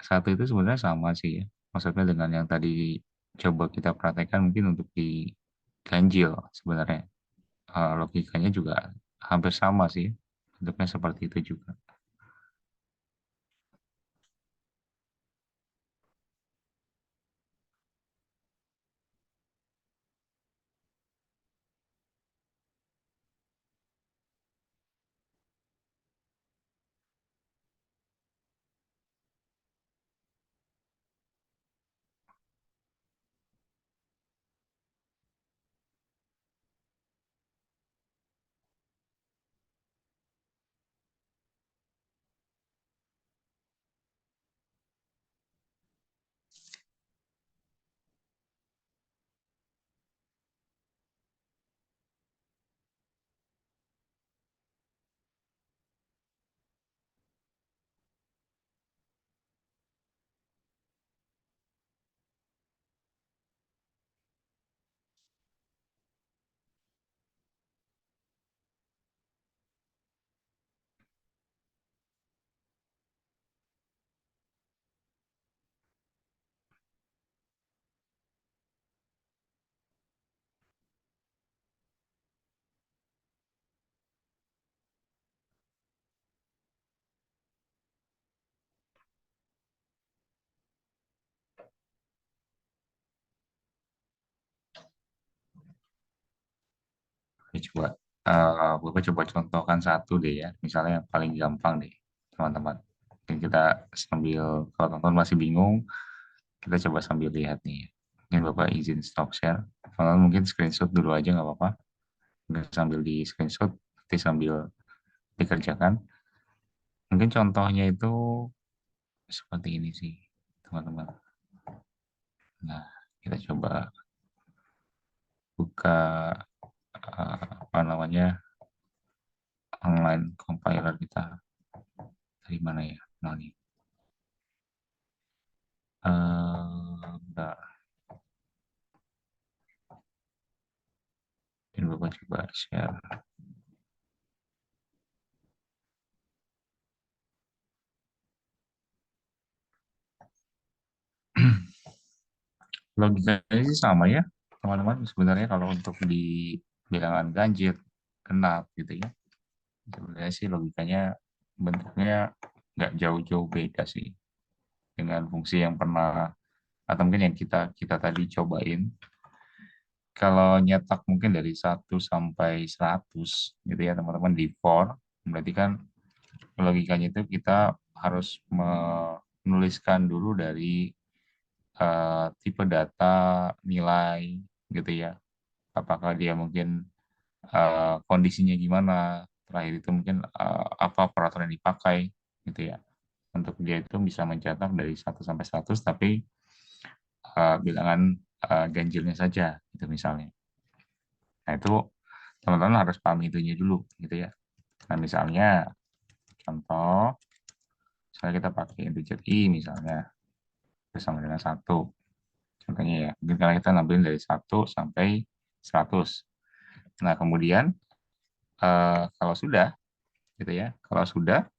1 itu sebenarnya sama sih ya, maksudnya dengan yang tadi coba kita praktekkan mungkin untuk di ganjil sebenarnya. Logikanya juga hampir sama sih, bentuknya seperti itu juga. Oke, coba Bapak coba contohkan satu deh ya, misalnya yang paling gampang deh, teman-teman. Mungkin kita sambil, kalau teman-teman masih bingung, kita coba sambil lihat nih. Mungkin Bapak izin stop share. Teman-teman mungkin screenshot dulu aja nggak apa-apa. Nggak sambil di screenshot, nanti sambil dikerjakan. Mungkin contohnya itu seperti ini sih, teman-teman. Nah, kita coba buka apa namanya, online compiler kita dari mana ya? Nah, nih. Bentar. Ini Bapak coba share. Logikanya sih sama ya, teman-teman. Sebenarnya kalau untuk di bilangan ganjil, genap gitu ya. Sebenarnya sih logikanya bentuknya nggak jauh-jauh beda sih dengan fungsi yang pernah atau mungkin yang kita kita tadi cobain. Kalau nyetak mungkin dari 1 sampai 100 gitu ya teman-teman di for, berarti kan logikanya itu kita harus menuliskan dulu dari tipe data, nilai, gitu ya. Apakah dia mungkin kondisinya gimana, terakhir itu mungkin apa peraturan yang dipakai, gitu ya. Untuk dia itu bisa mencetak dari 1 sampai 100, tapi bilangan ganjilnya saja, gitu misalnya. Nah, itu teman-teman harus paham itunya dulu, gitu ya. Nah, misalnya, contoh, misalnya kita pakai integer i misalnya, bersama dengan 1. Contohnya ya, mungkin karena kita ngambil dari 1 sampai 100. Nah, kemudian kalau sudah, gitu ya, kalau sudah,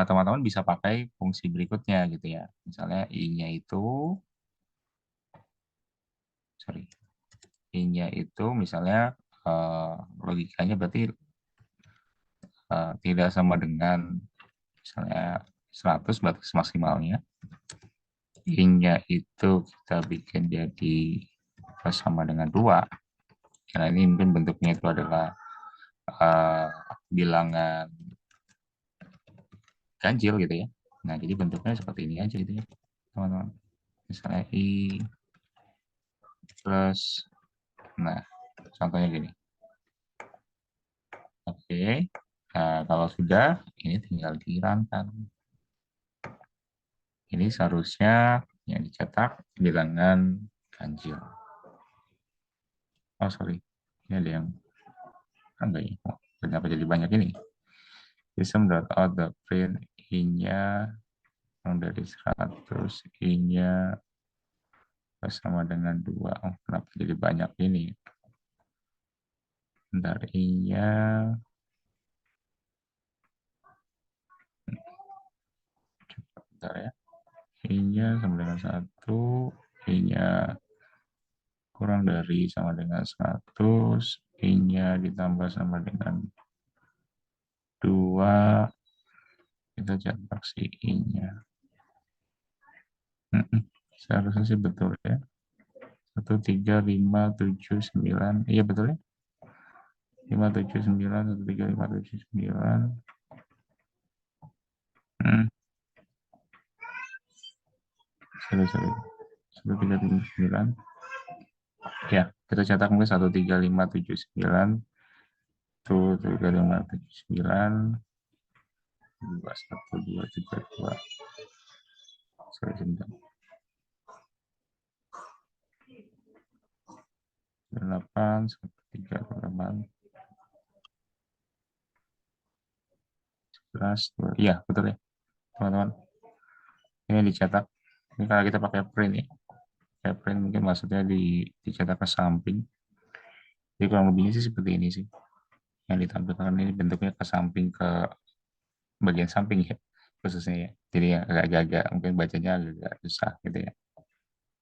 teman-teman bisa pakai fungsi berikutnya, gitu ya. Misalnya i-nya itu, sorry, i-nya itu misalnya eh, logikanya berarti tidak sama dengan misalnya 100 batas maksimalnya. I-nya itu kita bikin jadi sama dengan 2. Karena ini mungkin bentuknya itu adalah eh, bilangan ganjil gitu ya. Nah, jadi bentuknya seperti ini aja gitu ya, teman-teman. Misalnya I plus, nah, contohnya gini. Oke, nah, kalau sudah, ini tinggal dihilangkan. Ini seharusnya yang dicetak bilangan ganjil. Oh, sorry. Ini ada yang, enggak ya? Oh, kenapa jadi banyak ini? System.out the print I-nya yang dari 100, I-nya sama dengan 2. Oh, kenapa jadi banyak ini? Bentar, I-nya, bentar ya. I-nya sama dengan 1, I-nya kurang dari sama dengan 100, I-nya ditambah sama dengan 2, kita cetak si I-nya. Seharusnya sih betul ya. 13579, iya betul ya. 579, 13579. Hmm, sorry. 1379. Ya, kita cetak mungkin 13579, 13579, 21232. Sorry, sebentar. 8, 13, 11, iya betul ya, teman-teman. Ini dicetak. Ini kalau kita pakai print ya. Pakai print mungkin maksudnya dicetak ke samping. Jadi kurang lebihnya sih seperti ini sih. Yang ditampilkan ini bentuknya ke samping, ke bagian samping ya, khususnya ya. Jadi yang agak-agak mungkin bacanya agak susah gitu ya.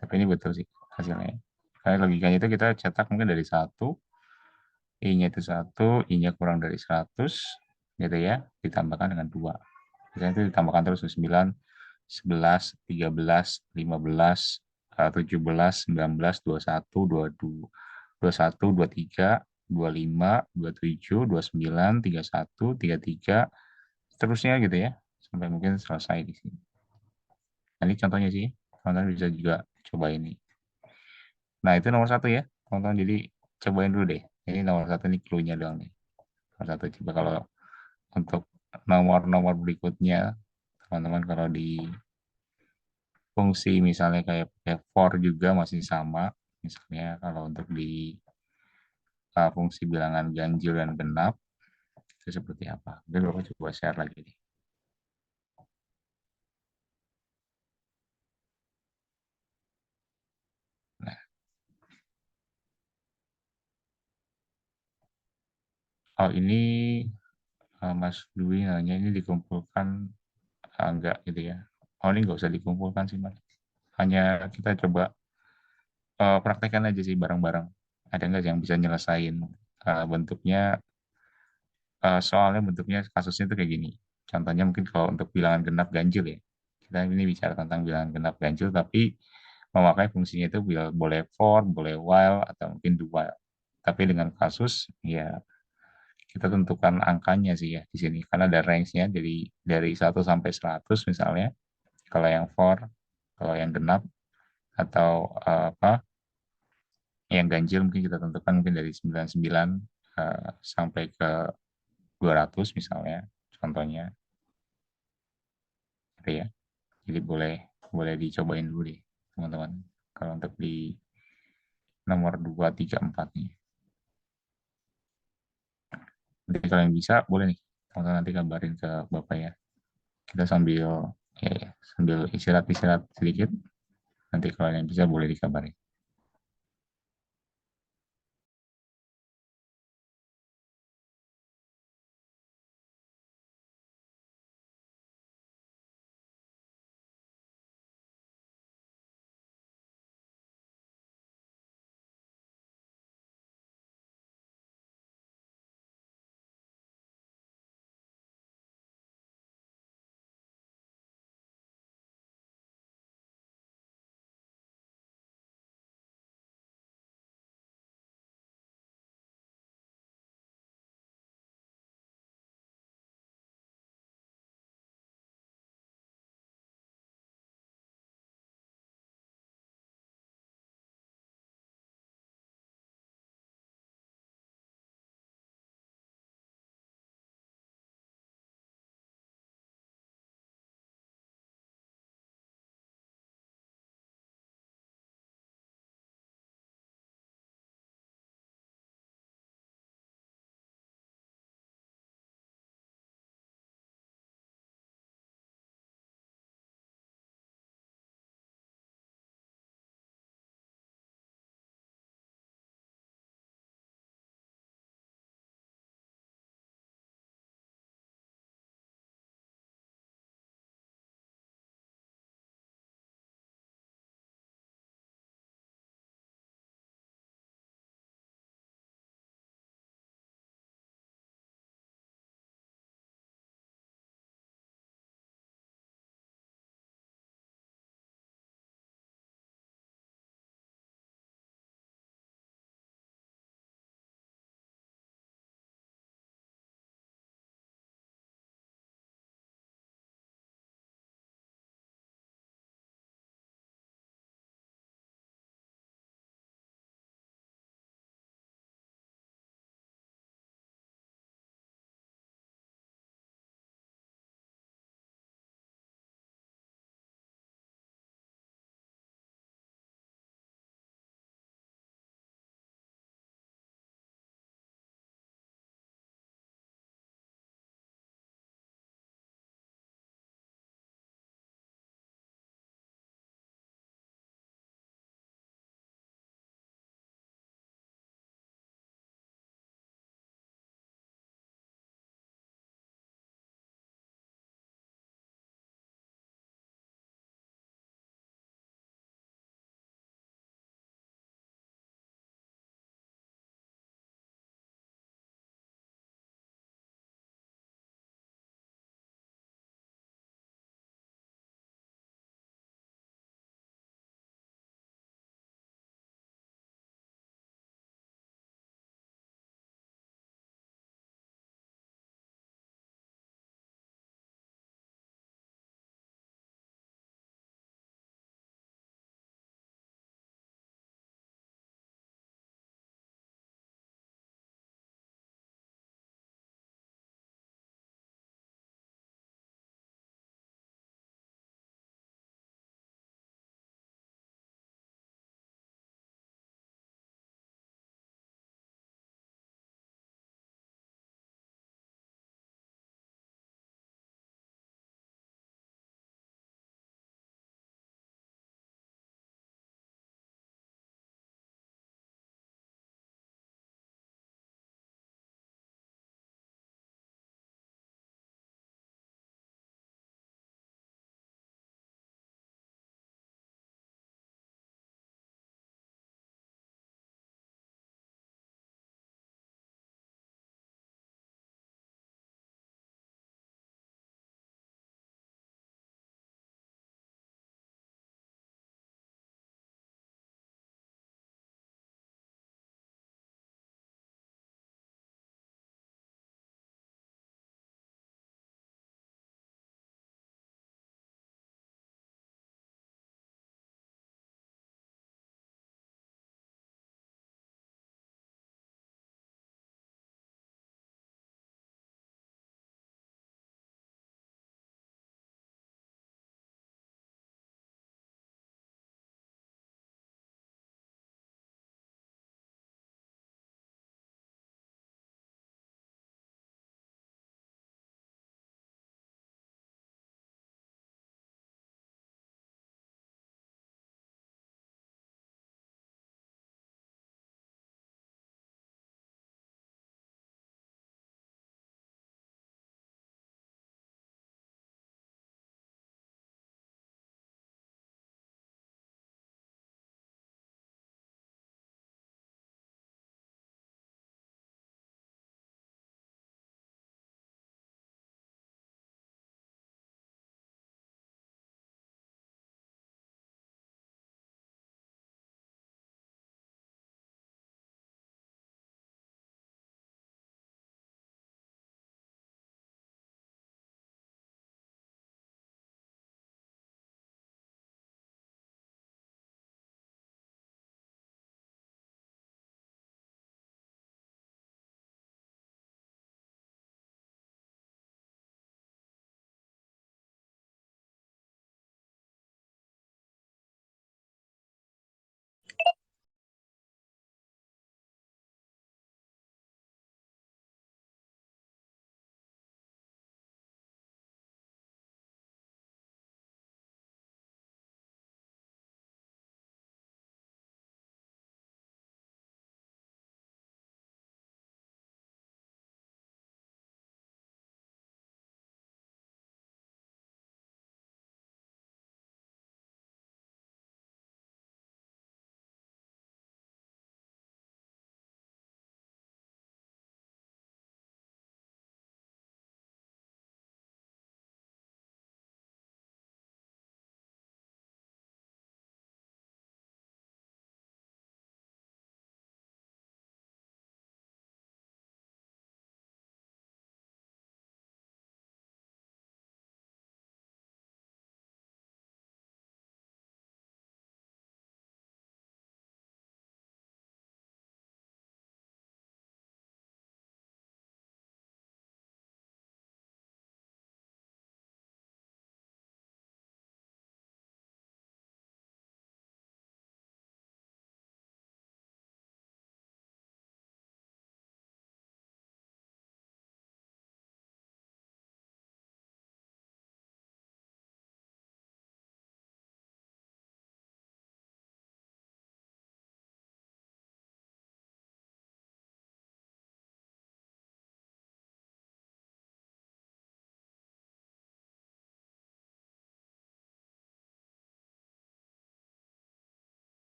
Tapi ini betul sih hasilnya. Karena logikanya itu kita cetak mungkin dari 1, I-nya itu 1, I-nya kurang dari 100, gitu ya, ditambahkan dengan 2. Misalnya itu ditambahkan terus 9, 11, 13, 15, 17, 19, 21, 22, 21, 23, 25, 27, 29, 31, 33, seterusnya gitu ya, sampai mungkin selesai di sini. Nah, ini contohnya sih, teman-teman bisa juga coba ini. Nah, itu nomor 1 ya, teman-teman. Jadi cobain dulu deh. Ini nomor 1 ini clue-nya doang nih. Nomor 1 coba kalau untuk nomor-nomor berikutnya, teman-teman kalau di fungsi misalnya kayak pakai for juga masih sama. Misalnya kalau untuk di fungsi bilangan ganjil dan genap, itu seperti apa. Mungkin Bapak coba share lagi nih. Nah, oh ini Mas Dwi nanya ini dikumpulkan enggak gitu ya. Oh ini nggak usah dikumpulkan sih Mas. Hanya kita coba praktekkan aja sih bareng-bareng. Ada nggak yang bisa nyelesain bentuknya, soalnya bentuknya kasusnya itu kayak gini. Contohnya mungkin kalau untuk bilangan genap ganjil ya. Kita ini bicara tentang bilangan genap ganjil tapi memakai fungsinya itu boleh for, boleh while, atau mungkin do while. Tapi dengan kasus ya kita tentukan angkanya sih ya di sini karena ada range-nya dari 1 sampai 100 misalnya. Kalau yang for, kalau yang genap atau apa yang ganjil mungkin kita tentukan mungkin dari 99 sampai ke 200 misalnya, contohnya, gitu ya. Jadi boleh boleh dicobain dulu deh, teman-teman. Kalau untuk di nomor 2, 3, 4 nih. Nanti kalau yang bisa, boleh nih. Teman-teman nanti kabarin ke Bapak ya. Kita sambil sambil istirahat-istirahat sedikit. Nanti kalau yang bisa boleh dikabarin.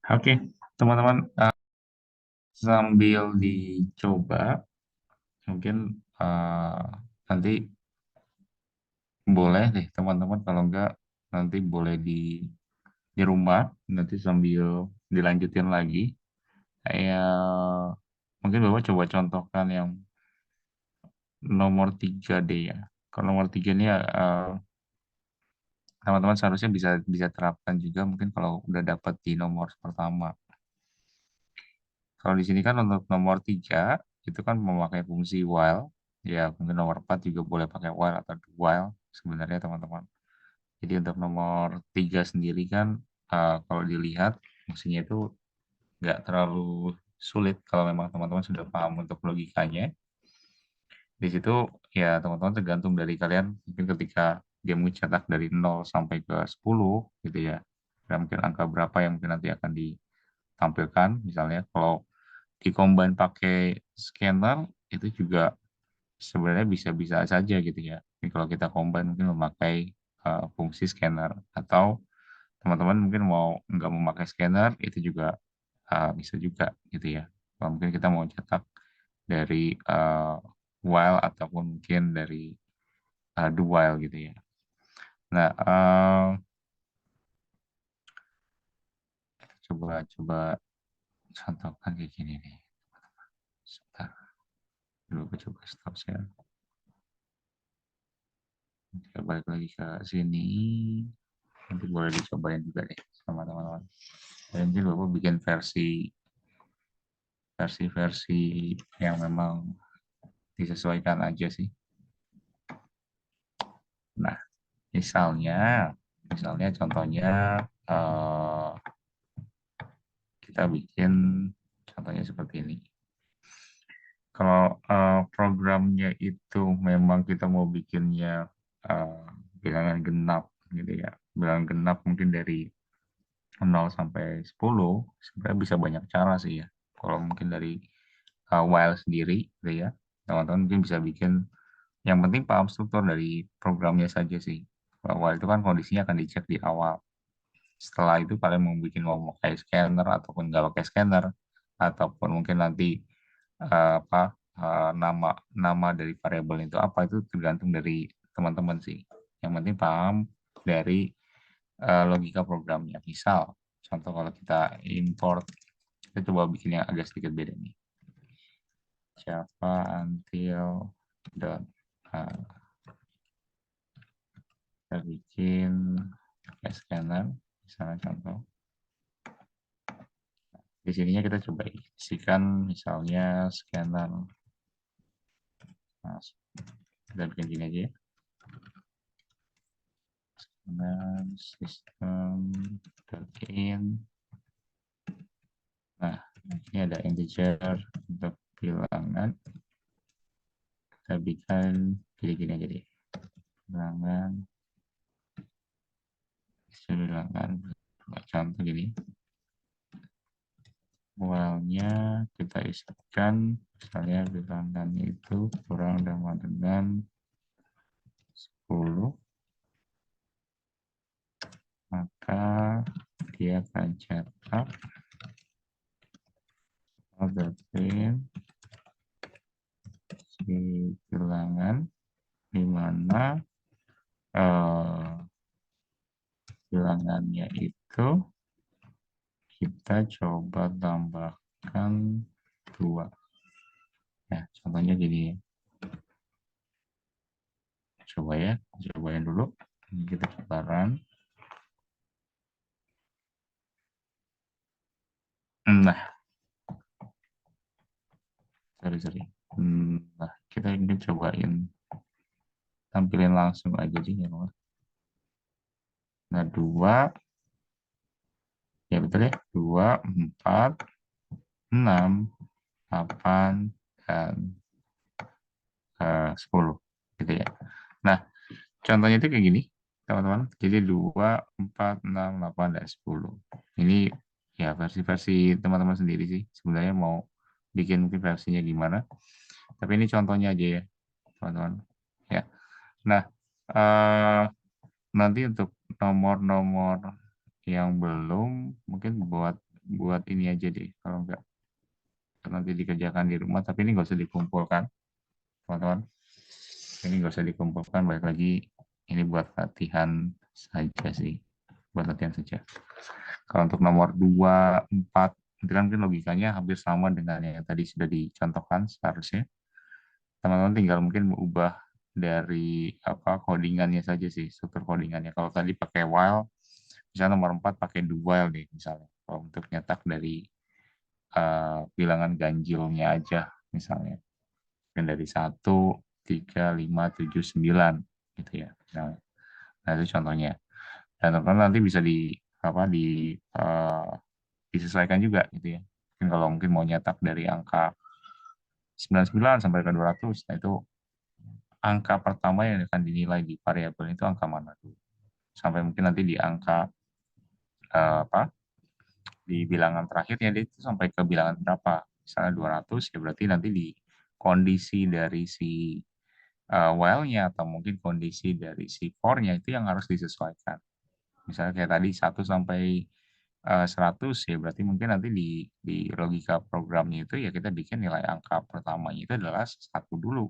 Oke, teman-teman, sambil dicoba, mungkin nanti boleh deh teman-teman, kalau enggak nanti boleh di rumah, nanti sambil dilanjutin lagi. Kayak mungkin Bapak coba contohkan yang nomor 3 deh ya. Kalau nomor 3 ini teman-teman seharusnya bisa bisa terapkan juga mungkin kalau udah dapat di nomor pertama. Kalau di sini kan untuk nomor 3 itu kan memakai fungsi while. Ya, mungkin nomor 4 juga boleh pakai while atau do while sebenarnya teman-teman. Jadi untuk nomor 3 sendiri kan kalau dilihat fungsinya itu nggak terlalu sulit kalau memang teman-teman sudah paham untuk logikanya. Di situ ya teman-teman tergantung dari kalian mungkin ketika dia mencetak dari 0 sampai ke 10 gitu ya. Dan mungkin angka berapa yang mungkin nanti akan ditampilkan. Misalnya kalau di-combine pakai scanner itu juga sebenarnya bisa-bisa saja gitu ya. Ini kalau kita combine mungkin memakai fungsi scanner atau teman-teman mungkin mau nggak memakai scanner itu juga bisa juga gitu ya. Kalau mungkin kita mau cetak dari while ataupun mungkin dari do while gitu ya. Nah, coba coba contohkan kayak gini nih. Sebentar, dulu aku coba stop share. Kita balik lagi ke sini. Nanti boleh dicobain juga deh sama teman-teman. Dan mungkin Bapak bikin versi-versi yang memang disesuaikan aja sih. Nah, misalnya contohnya eh, kita bikin contohnya seperti ini. Kalau programnya itu memang kita mau bikinnya eh, bilangan genap gitu ya. Bilangan genap mungkin dari 0 sampai 10 sebenarnya bisa banyak cara sih ya. Kalau mungkin dari while sendiri gitu ya. Teman-teman mungkin bisa bikin yang penting paham struktur dari programnya saja sih. Kalau while itu kan kondisinya akan dicek di awal. Setelah itu kalian mau pakai scanner ataupun nggak pakai scanner ataupun mungkin nanti nama nama dari variabel itu apa itu tergantung dari teman-teman sih. Yang penting paham dari logika programnya. Misal, contoh kalau kita import, kita coba bikin yang agak sedikit beda nih. Java until dot kita bikin pakai scanner, misalnya contoh. Di sininya kita coba isikan misalnya scanner. Nah, kita bikin gini aja ya. Scanner system in. Nah, ini ada integer untuk bilangan. Kita bikin gini-gini aja deh. Bilangan. Bilangan. Contoh gini. Awalnya kita isikan misalnya bilangan itu kurang sama dengan 10, maka dia akan cetak berarti si bilangan di mana bilangannya itu kita coba tambahkan 2. Ya, contohnya gini. Coba ya, cobain dulu. Ini kita coba run. Nah, sorry. Nah, kita ingin cobain tampilin langsung aja sih ya. Nah, 2, ya betul ya, 2, 4, 6, 8, dan 10. Gitu ya. Nah, contohnya itu kayak gini, teman-teman. Jadi 2, 4, 6, 8, dan 10. Ini ya versi-versi teman-teman sendiri sih. Sebenarnya mau bikin mungkin versinya gimana. Tapi ini contohnya aja ya, teman-teman. Ya. Nah, nanti untuk nomor-nomor yang belum, mungkin buat buat ini aja deh, kalau enggak nanti dikerjakan di rumah, tapi ini nggak usah dikumpulkan, teman-teman. Ini nggak usah dikumpulkan, balik lagi ini buat latihan saja sih, buat latihan saja. Kalau untuk nomor 2, 4, itu kan mungkin logikanya hampir sama dengan yang tadi sudah dicontohkan seharusnya. Teman-teman tinggal mungkin mengubah dari codingannya saja sih, struktur codingannya. Kalau tadi pakai while, misalnya nomor 4 pakai do while nih misalnya. Kalau untuk nyetak dari bilangan ganjilnya aja misalnya. Mungkin dari 1, 3, 5, 7, 9 gitu ya. Nah, itu contohnya. Dan teman-teman nanti bisa disesuaikan juga gitu ya. Mungkin kalau mungkin mau nyetak dari angka 99 sampai ke 200, nah itu angka pertama yang akan dinilai di variabel itu angka mana dulu. Sampai mungkin nanti di angka di bilangan terakhirnya dia itu sampai ke bilangan berapa. Misalnya 200 ya berarti nanti di kondisi dari si while-nya atau mungkin kondisi dari si for-nya itu yang harus disesuaikan. Misalnya kayak tadi 1 sampai 100 ya berarti mungkin nanti di logika programnya itu ya kita bikin nilai angka pertamanya itu adalah 1 dulu.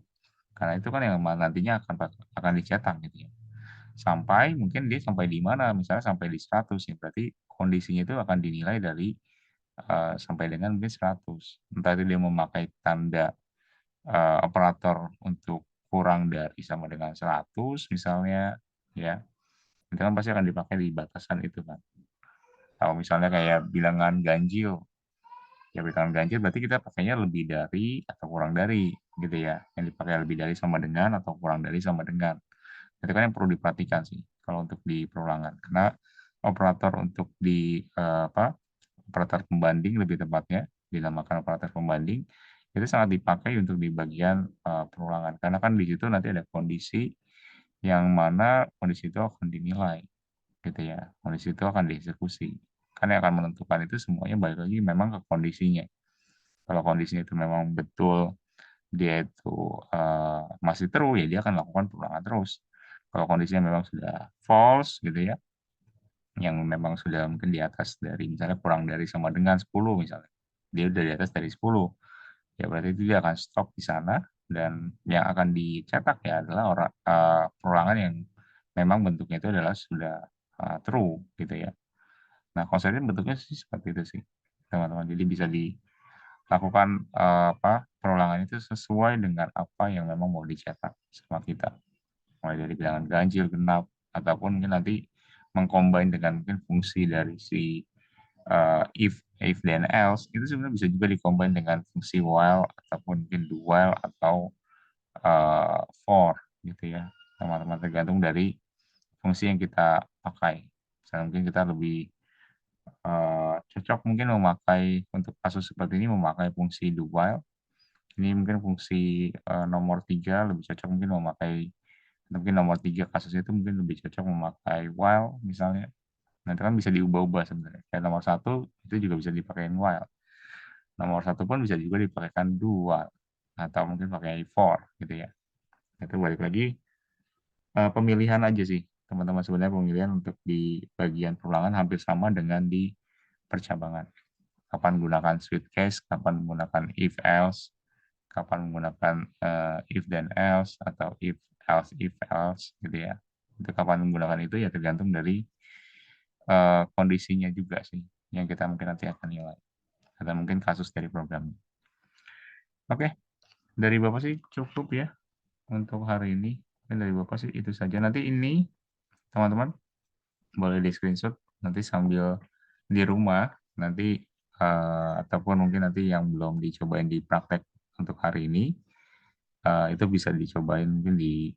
Karena itu kan yang nantinya akan dicetak gitu ya. Sampai mungkin dia sampai di mana, misalnya sampai di 100 ya berarti kondisinya itu akan dinilai dari sampai dengan mungkin 100. Entah itu dia memakai tanda operator untuk kurang dari sama dengan 100 misalnya ya. Itu kan pasti akan dipakai di batasan itu kan. Kalau misalnya kayak bilangan ganjil, ya bilangan ganjil berarti kita pakainya lebih dari atau kurang dari gitu ya. Yang dipakai lebih dari sama dengan atau kurang dari sama dengan. Itu kan yang perlu diperhatikan sih kalau untuk di perulangan. Karena operator untuk di operator pembanding lebih tepatnya dinamakan operator pembanding itu sangat dipakai untuk di bagian perulangan. Karena kan di situ nanti ada kondisi yang mana kondisi itu akan dinilai gitu ya. Kondisi itu akan dieksekusi. Karena yang akan menentukan itu semuanya balik lagi memang ke kondisinya. Kalau kondisinya itu memang betul dia itu masih true ya dia akan lakukan perulangan terus. Kalau kondisinya memang sudah false gitu ya, yang memang sudah mungkin di atas dari misalnya kurang dari sama dengan 10 misalnya. Dia udah di atas dari 10. Ya berarti itu dia akan stop di sana dan yang akan dicetak ya adalah perulangan yang memang bentuknya itu adalah sudah true gitu ya. Nah, konsepnya bentuknya sih seperti itu sih, teman-teman. Jadi bisa dilakukan perulangan itu sesuai dengan apa yang memang mau dicetak sama kita. Mulai dari bilangan ganjil, genap, ataupun mungkin nanti mengcombine dengan mungkin fungsi dari si if then else itu sebenarnya bisa juga dikombin dengan fungsi while ataupun mungkin do while atau for gitu ya, teman-teman, tergantung dari fungsi yang kita pakai. Misalnya mungkin kita lebih cocok mungkin memakai untuk kasus seperti ini memakai fungsi do while. Ini mungkin fungsi nomor 3 lebih cocok mungkin memakai mungkin nomor 3 kasus itu mungkin lebih cocok memakai while misalnya. Nah, itu kan bisa diubah-ubah sebenarnya. Kayak nomor 1 itu juga bisa dipakai while. Nomor 1 pun bisa juga dipakaikan do while atau mungkin pakai for gitu ya. Itu balik lagi pemilihan aja sih teman-teman, sebenarnya pemilihan untuk di bagian perulangan hampir sama dengan di percabangan. Kapan menggunakan switch case, kapan menggunakan if else, kapan menggunakan if then else atau if else gitu ya. Itu kapan menggunakan itu ya tergantung dari kondisinya juga sih yang kita mungkin nanti akan nilai atau mungkin kasus dari program. Oke, dari Bapak sih cukup ya untuk hari ini. Dan dari Bapak sih itu saja. Nanti ini teman-teman boleh di screenshot nanti sambil di rumah nanti ataupun mungkin nanti yang belum dicobain di praktek untuk hari ini itu bisa dicobain mungkin di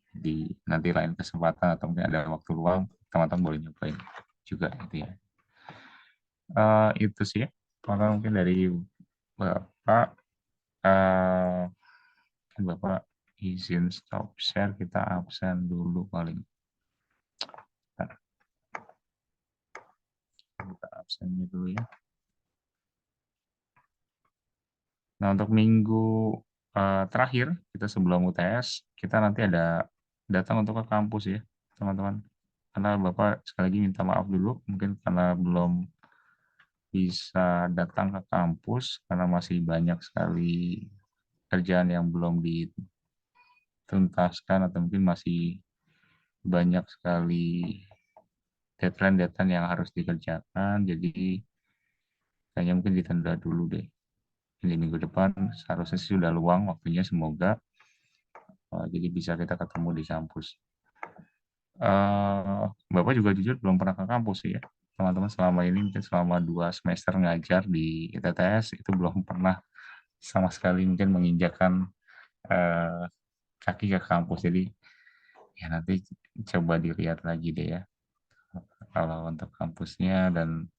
nanti lain kesempatan atau mungkin ada waktu luang teman-teman boleh nyobain juga gitu ya. Itu sih ya. Teman-teman mungkin dari Bapak Bapak izin stop share, kita absen dulu paling. Kita absennya dulu ya. Nah, untuk minggu terakhir kita sebelum UTS, kita nanti ada datang untuk ke kampus ya, teman-teman. Karena Bapak sekali lagi minta maaf dulu, mungkin karena belum bisa datang ke kampus karena masih banyak sekali kerjaan yang belum dituntaskan atau mungkin masih banyak sekali deadline-deadline yang harus dikerjakan. Jadi kayaknya mungkin ditunda dulu deh. Ini minggu depan seharusnya sih sudah luang waktunya, semoga jadi bisa kita ketemu di kampus. Bapak juga jujur belum pernah ke kampus sih ya. Teman-teman selama ini mungkin selama 2 semester ngajar di ITTS itu belum pernah sama sekali mungkin menginjakan eh, kaki ke kampus. Jadi ya nanti coba dilihat lagi deh ya kalau untuk kampusnya dan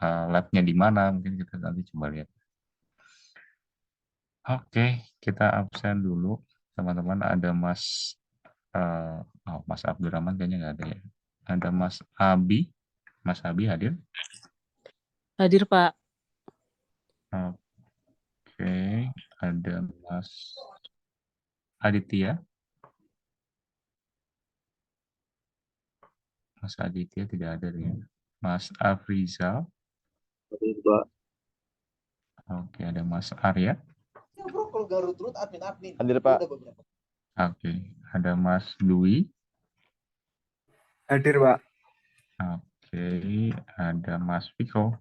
labnya di mana mungkin kita nanti coba lihat. Oke, kita absen dulu teman-teman. Ada Mas Abdurrahman kayaknya nggak ada ya. Ada Mas Abi. Mas Abi hadir. Hadir, Pak. Oke, ada Mas Aditya. Mas Aditya tidak ada ya. Mas Afrizal. Hadir, Pak. Oke, ada Mas Arya. Hadir, Pak. Oke, ada Mas Dwi. Hadir, Pak. Oke, ada Mas Viko.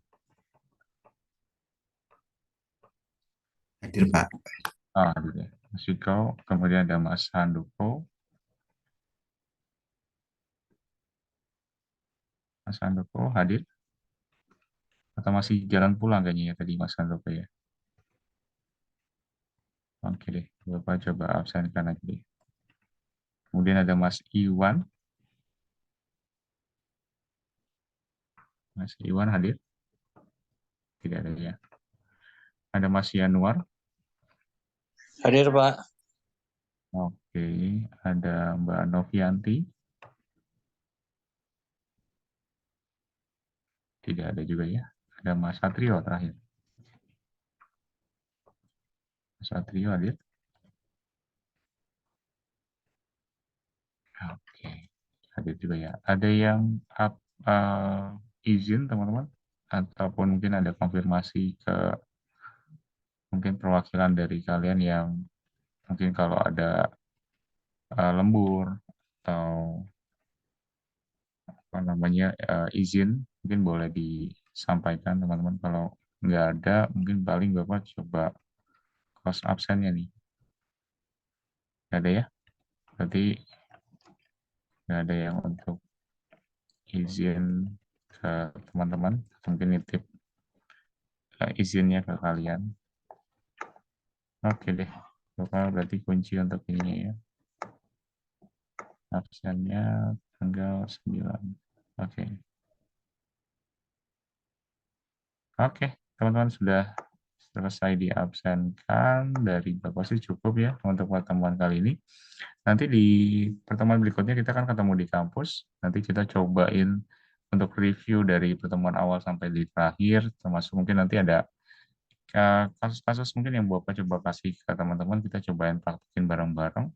Hadir, Pak. Hadir ya. Mas Viko. Kemudian ada Mas Handoko. Mas Handoko hadir. Atau masih jalan pulang kayaknya ya tadi Mas Handoko ya. Oke deh, Bapak coba absenkan aja deh. Kemudian ada Mas Iwan. Mas Iwan hadir? Tidak ada ya. Ada Mas Yanuar. Hadir, Pak. Oke, ada Mbak Novianti. Tidak ada juga ya. Ada Mas Satrio terakhir. Mas Satrio hadir? Oke, hadir juga ya. Ada yang izin teman-teman? Ataupun mungkin ada konfirmasi ke mungkin perwakilan dari kalian yang mungkin kalau ada lembur atau apa namanya izin mungkin boleh disampaikan teman-teman. Kalau nggak ada mungkin paling Bapak coba cross absennya nih. Nggak ada ya? Berarti nggak ada yang untuk izin ke teman-teman. Mungkin nitip izinnya ke kalian. Oke deh. Bapak berarti kunci untuk ini ya. Absennya tanggal 9. Oke. Oke, teman-teman sudah selesai diabsenkan. Dari Bapak sih cukup ya untuk pertemuan kali ini. Nanti di pertemuan berikutnya kita akan ketemu di kampus. Nanti kita cobain untuk review dari pertemuan awal sampai di terakhir, termasuk mungkin nanti ada kasus-kasus mungkin yang Bapak coba kasih ke teman-teman, kita cobain praktekin bareng-bareng.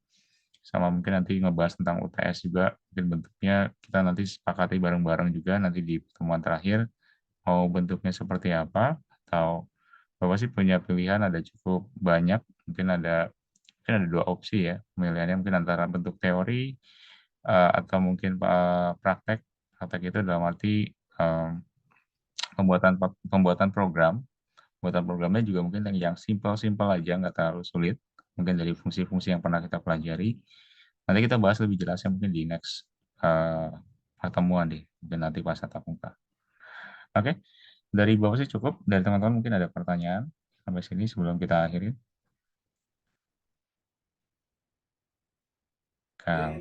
Sama mungkin nanti ngebahas tentang UTS juga, mungkin bentuknya kita nanti sepakati bareng-bareng juga nanti di pertemuan terakhir, mau bentuknya seperti apa, atau Bapak sih punya pilihan ada cukup banyak, mungkin ada 2 opsi ya, pemilihannya mungkin antara bentuk teori atau mungkin praktek. Praktek itu dalam arti pembuatan pembuatan program. Pembuatan programnya juga mungkin yang simpel-simpel aja, nggak terlalu sulit. Mungkin dari fungsi-fungsi yang pernah kita pelajari. Nanti kita bahas lebih jelasnya mungkin di next pertemuan deh, mungkin nanti pas tatap muka. Oke, dari Bapak sih cukup. Dari teman-teman mungkin ada pertanyaan sampai sini sebelum kita akhiri. Kalau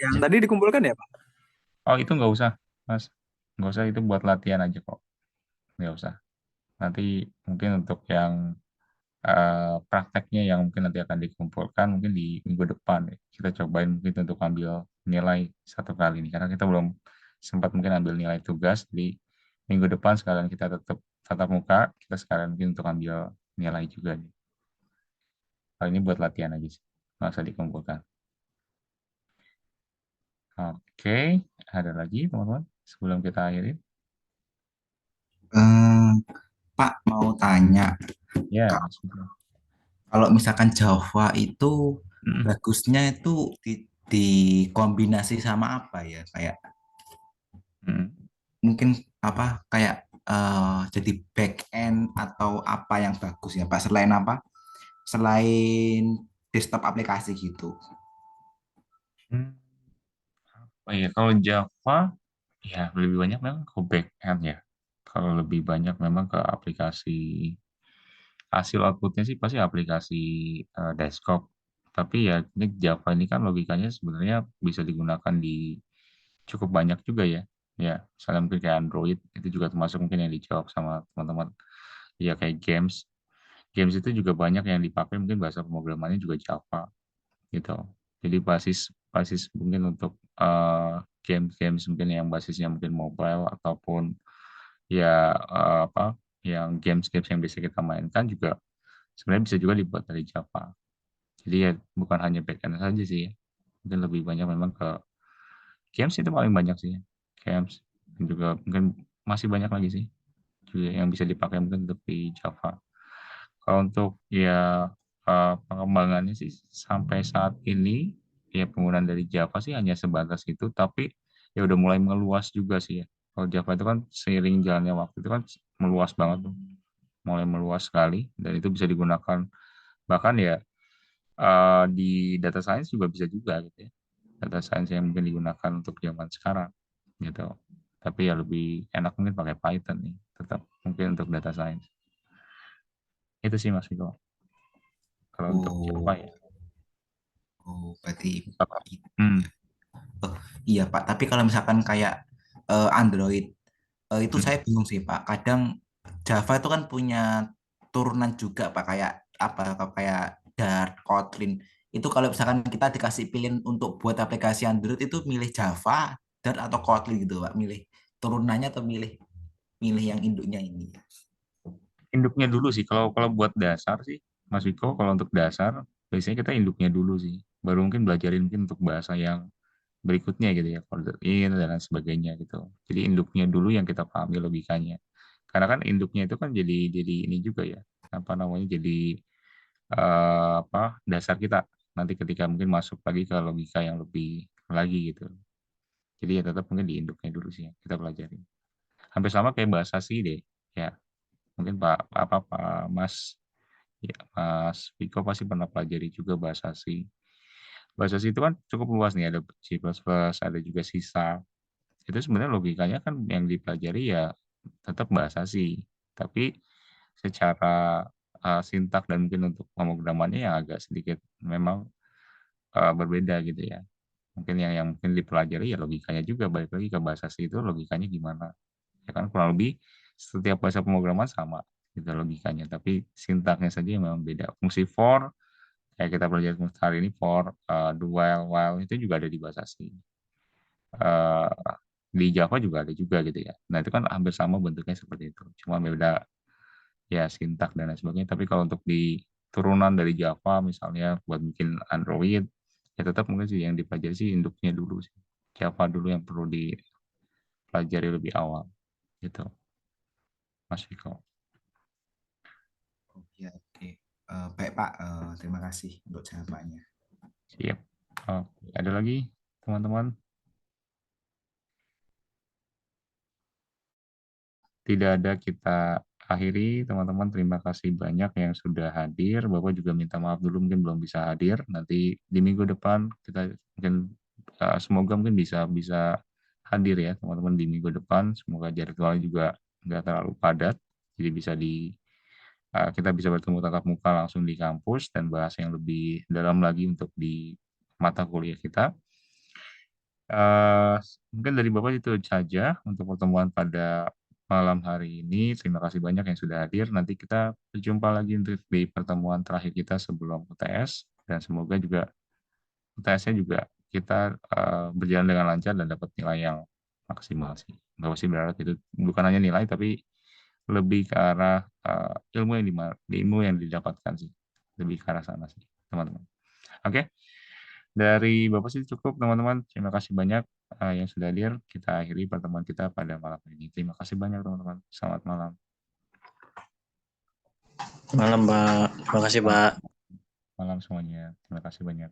Yang tadi dikumpulkan ya, Pak? itu nggak usah, Mas. Nggak usah, itu buat latihan aja kok. Nggak usah. Nanti mungkin untuk yang prakteknya yang mungkin nanti akan dikumpulkan mungkin di minggu depan ya. Kita cobain mungkin untuk ambil nilai 1 kali ini. Karena kita belum sempat mungkin ambil nilai tugas. Di minggu depan sekalian kita tetap tatap muka, kita sekalian mungkin untuk ambil nilai juga nih. Hal ini buat latihan aja sih. Nggak usah dikumpulkan. Oke, ada lagi teman-teman sebelum kita akhiri? Eh, Pak mau tanya, Ya, Kak, Mas Viko. kalau misalkan Java itu Mm, bagusnya itu dikombinasi sama apa ya? Kayak mm. mungkin apa kayak jadi back end atau apa yang bagus ya Pak? Selain apa? Selain desktop aplikasi gitu. Hmm. Oh iya, kalau Java, ya lebih banyak memang ke backend ya. Kalau lebih banyak memang ke aplikasi, hasil outputnya sih pasti aplikasi desktop. Tapi ya ini Java ini kan logikanya sebenarnya bisa digunakan di cukup banyak juga ya. Ya, misalnya mungkin kayak Android, itu juga termasuk mungkin yang dijawab sama teman-teman. Ya kayak games. Games itu juga banyak yang dipakai mungkin bahasa pemrogramannya juga Java gitu. Jadi basis basis mungkin untuk game-games mungkin yang basisnya mungkin mobile ataupun ya apa yang games-games yang bisa kita mainkan juga sebenarnya bisa juga dibuat dari Java. Jadi ya bukan hanya backend saja sih ya. Mungkin lebih banyak memang ke games itu paling banyak sih. Games dan juga mungkin masih banyak lagi sih juga yang bisa dipakai mungkin untuk di Java. Kalau untuk ya pengembangannya sih sampai saat ini ya penggunaan dari Java sih hanya sebatas itu, tapi ya udah mulai meluas juga sih ya. Kalau Java itu kan seiring jalannya waktu itu kan meluas banget tuh, mulai meluas sekali dan itu bisa digunakan bahkan ya di data science juga bisa juga gitu ya. Data science yang mungkin digunakan untuk zaman sekarang gitu. Tapi ya lebih enak mungkin pakai Python nih, tetap mungkin untuk data science. Itu sih Mas Viko. Kalau untuk Java Oh, ya. berarti Apa? itu Hmm. ya. Oh, iya Pak, tapi kalau misalkan kayak Android itu Hmm. saya bingung sih Pak. Kadang Java itu kan punya turunan juga Pak, kayak apa kayak Dart, Kotlin. Itu kalau misalkan kita dikasih pilihan untuk buat aplikasi Android itu milih Java, Dart atau Kotlin gitu Pak, milih turunannya atau milih milih yang induknya ini. Induknya dulu sih. Kalau kalau buat dasar sih, Mas Viko, kalau untuk dasar biasanya kita induknya dulu sih. Baru mungkin belajarin mungkin untuk bahasa yang berikutnya gitu ya, further in dan lain sebagainya gitu. Jadi induknya dulu yang kita pahami logikanya. Karena kan induknya itu kan jadi ini juga ya, apa namanya jadi apa dasar kita nanti ketika mungkin masuk lagi ke logika yang lebih lagi gitu. Jadi ya tetap mungkin di induknya dulu sih yang kita pelajari. Hampir sama kayak bahasa sih deh. Ya, mungkin Pak Mas ya, Mas Viko pasti pernah pelajari juga bahasa C. Bahasa C itu kan cukup luas nih, ada C++, ada juga C Sharp. Itu sebenarnya logikanya kan yang dipelajari ya tetap bahasa C. Tapi secara sintak dan mungkin untuk pemrogramannya yang agak sedikit memang berbeda gitu ya. Mungkin yang mungkin dipelajari ya logikanya juga balik lagi ke bahasa C itu logikanya gimana. Ya kan kurang lebih setiap bahasa pemrograman sama gitu logikanya, tapi sintaknya saja yang memang beda. Fungsi for kayak kita belajar hari ini for, do while itu juga ada di bahasa C. Eh, di Java juga ada juga gitu ya. Nah itu kan hampir sama bentuknya seperti itu. Cuma beda ya sintak dan lain sebagainya. Tapi kalau untuk di turunan dari Java misalnya buat bikin Android, ya tetap mungkin sih yang dipelajari sih induknya dulu sih. Java dulu yang perlu dipelajari lebih awal gitu, Mas Viko. Oh iya, oke. Baik Pak, terima kasih untuk jawabannya. Siap. Oke, ada lagi teman-teman? Tidak ada, kita akhiri teman-teman. Terima kasih banyak yang sudah hadir. Bapak juga minta maaf dulu mungkin belum bisa hadir. Nanti di minggu depan kita mungkin semoga mungkin bisa bisa hadir ya teman-teman di minggu depan. Semoga jadwalnya juga nggak terlalu padat. Jadi bisa kita bisa bertemu tatap muka langsung di kampus dan bahas yang lebih dalam lagi untuk di mata kuliah kita. Eh, Mungkin dari Bapak itu saja untuk pertemuan pada malam hari ini. Terima kasih banyak yang sudah hadir. Nanti kita berjumpa lagi untuk di pertemuan terakhir kita sebelum UTS. Dan semoga juga UTS-nya juga kita berjalan dengan lancar dan dapat nilai yang maksimal sih. Nggak usah berharap itu bukan hanya nilai, tapi lebih ke arah ilmu yang didapatkan sih. Lebih ke arah sana sih, teman-teman. Oke, Dari Bapak sih cukup, teman-teman. Terima kasih banyak yang sudah hadir. Kita akhiri pertemuan kita pada malam ini. Terima kasih banyak, teman-teman. Selamat malam. Malam, Pak. Terima kasih, Pak. Malam semuanya. Terima kasih banyak.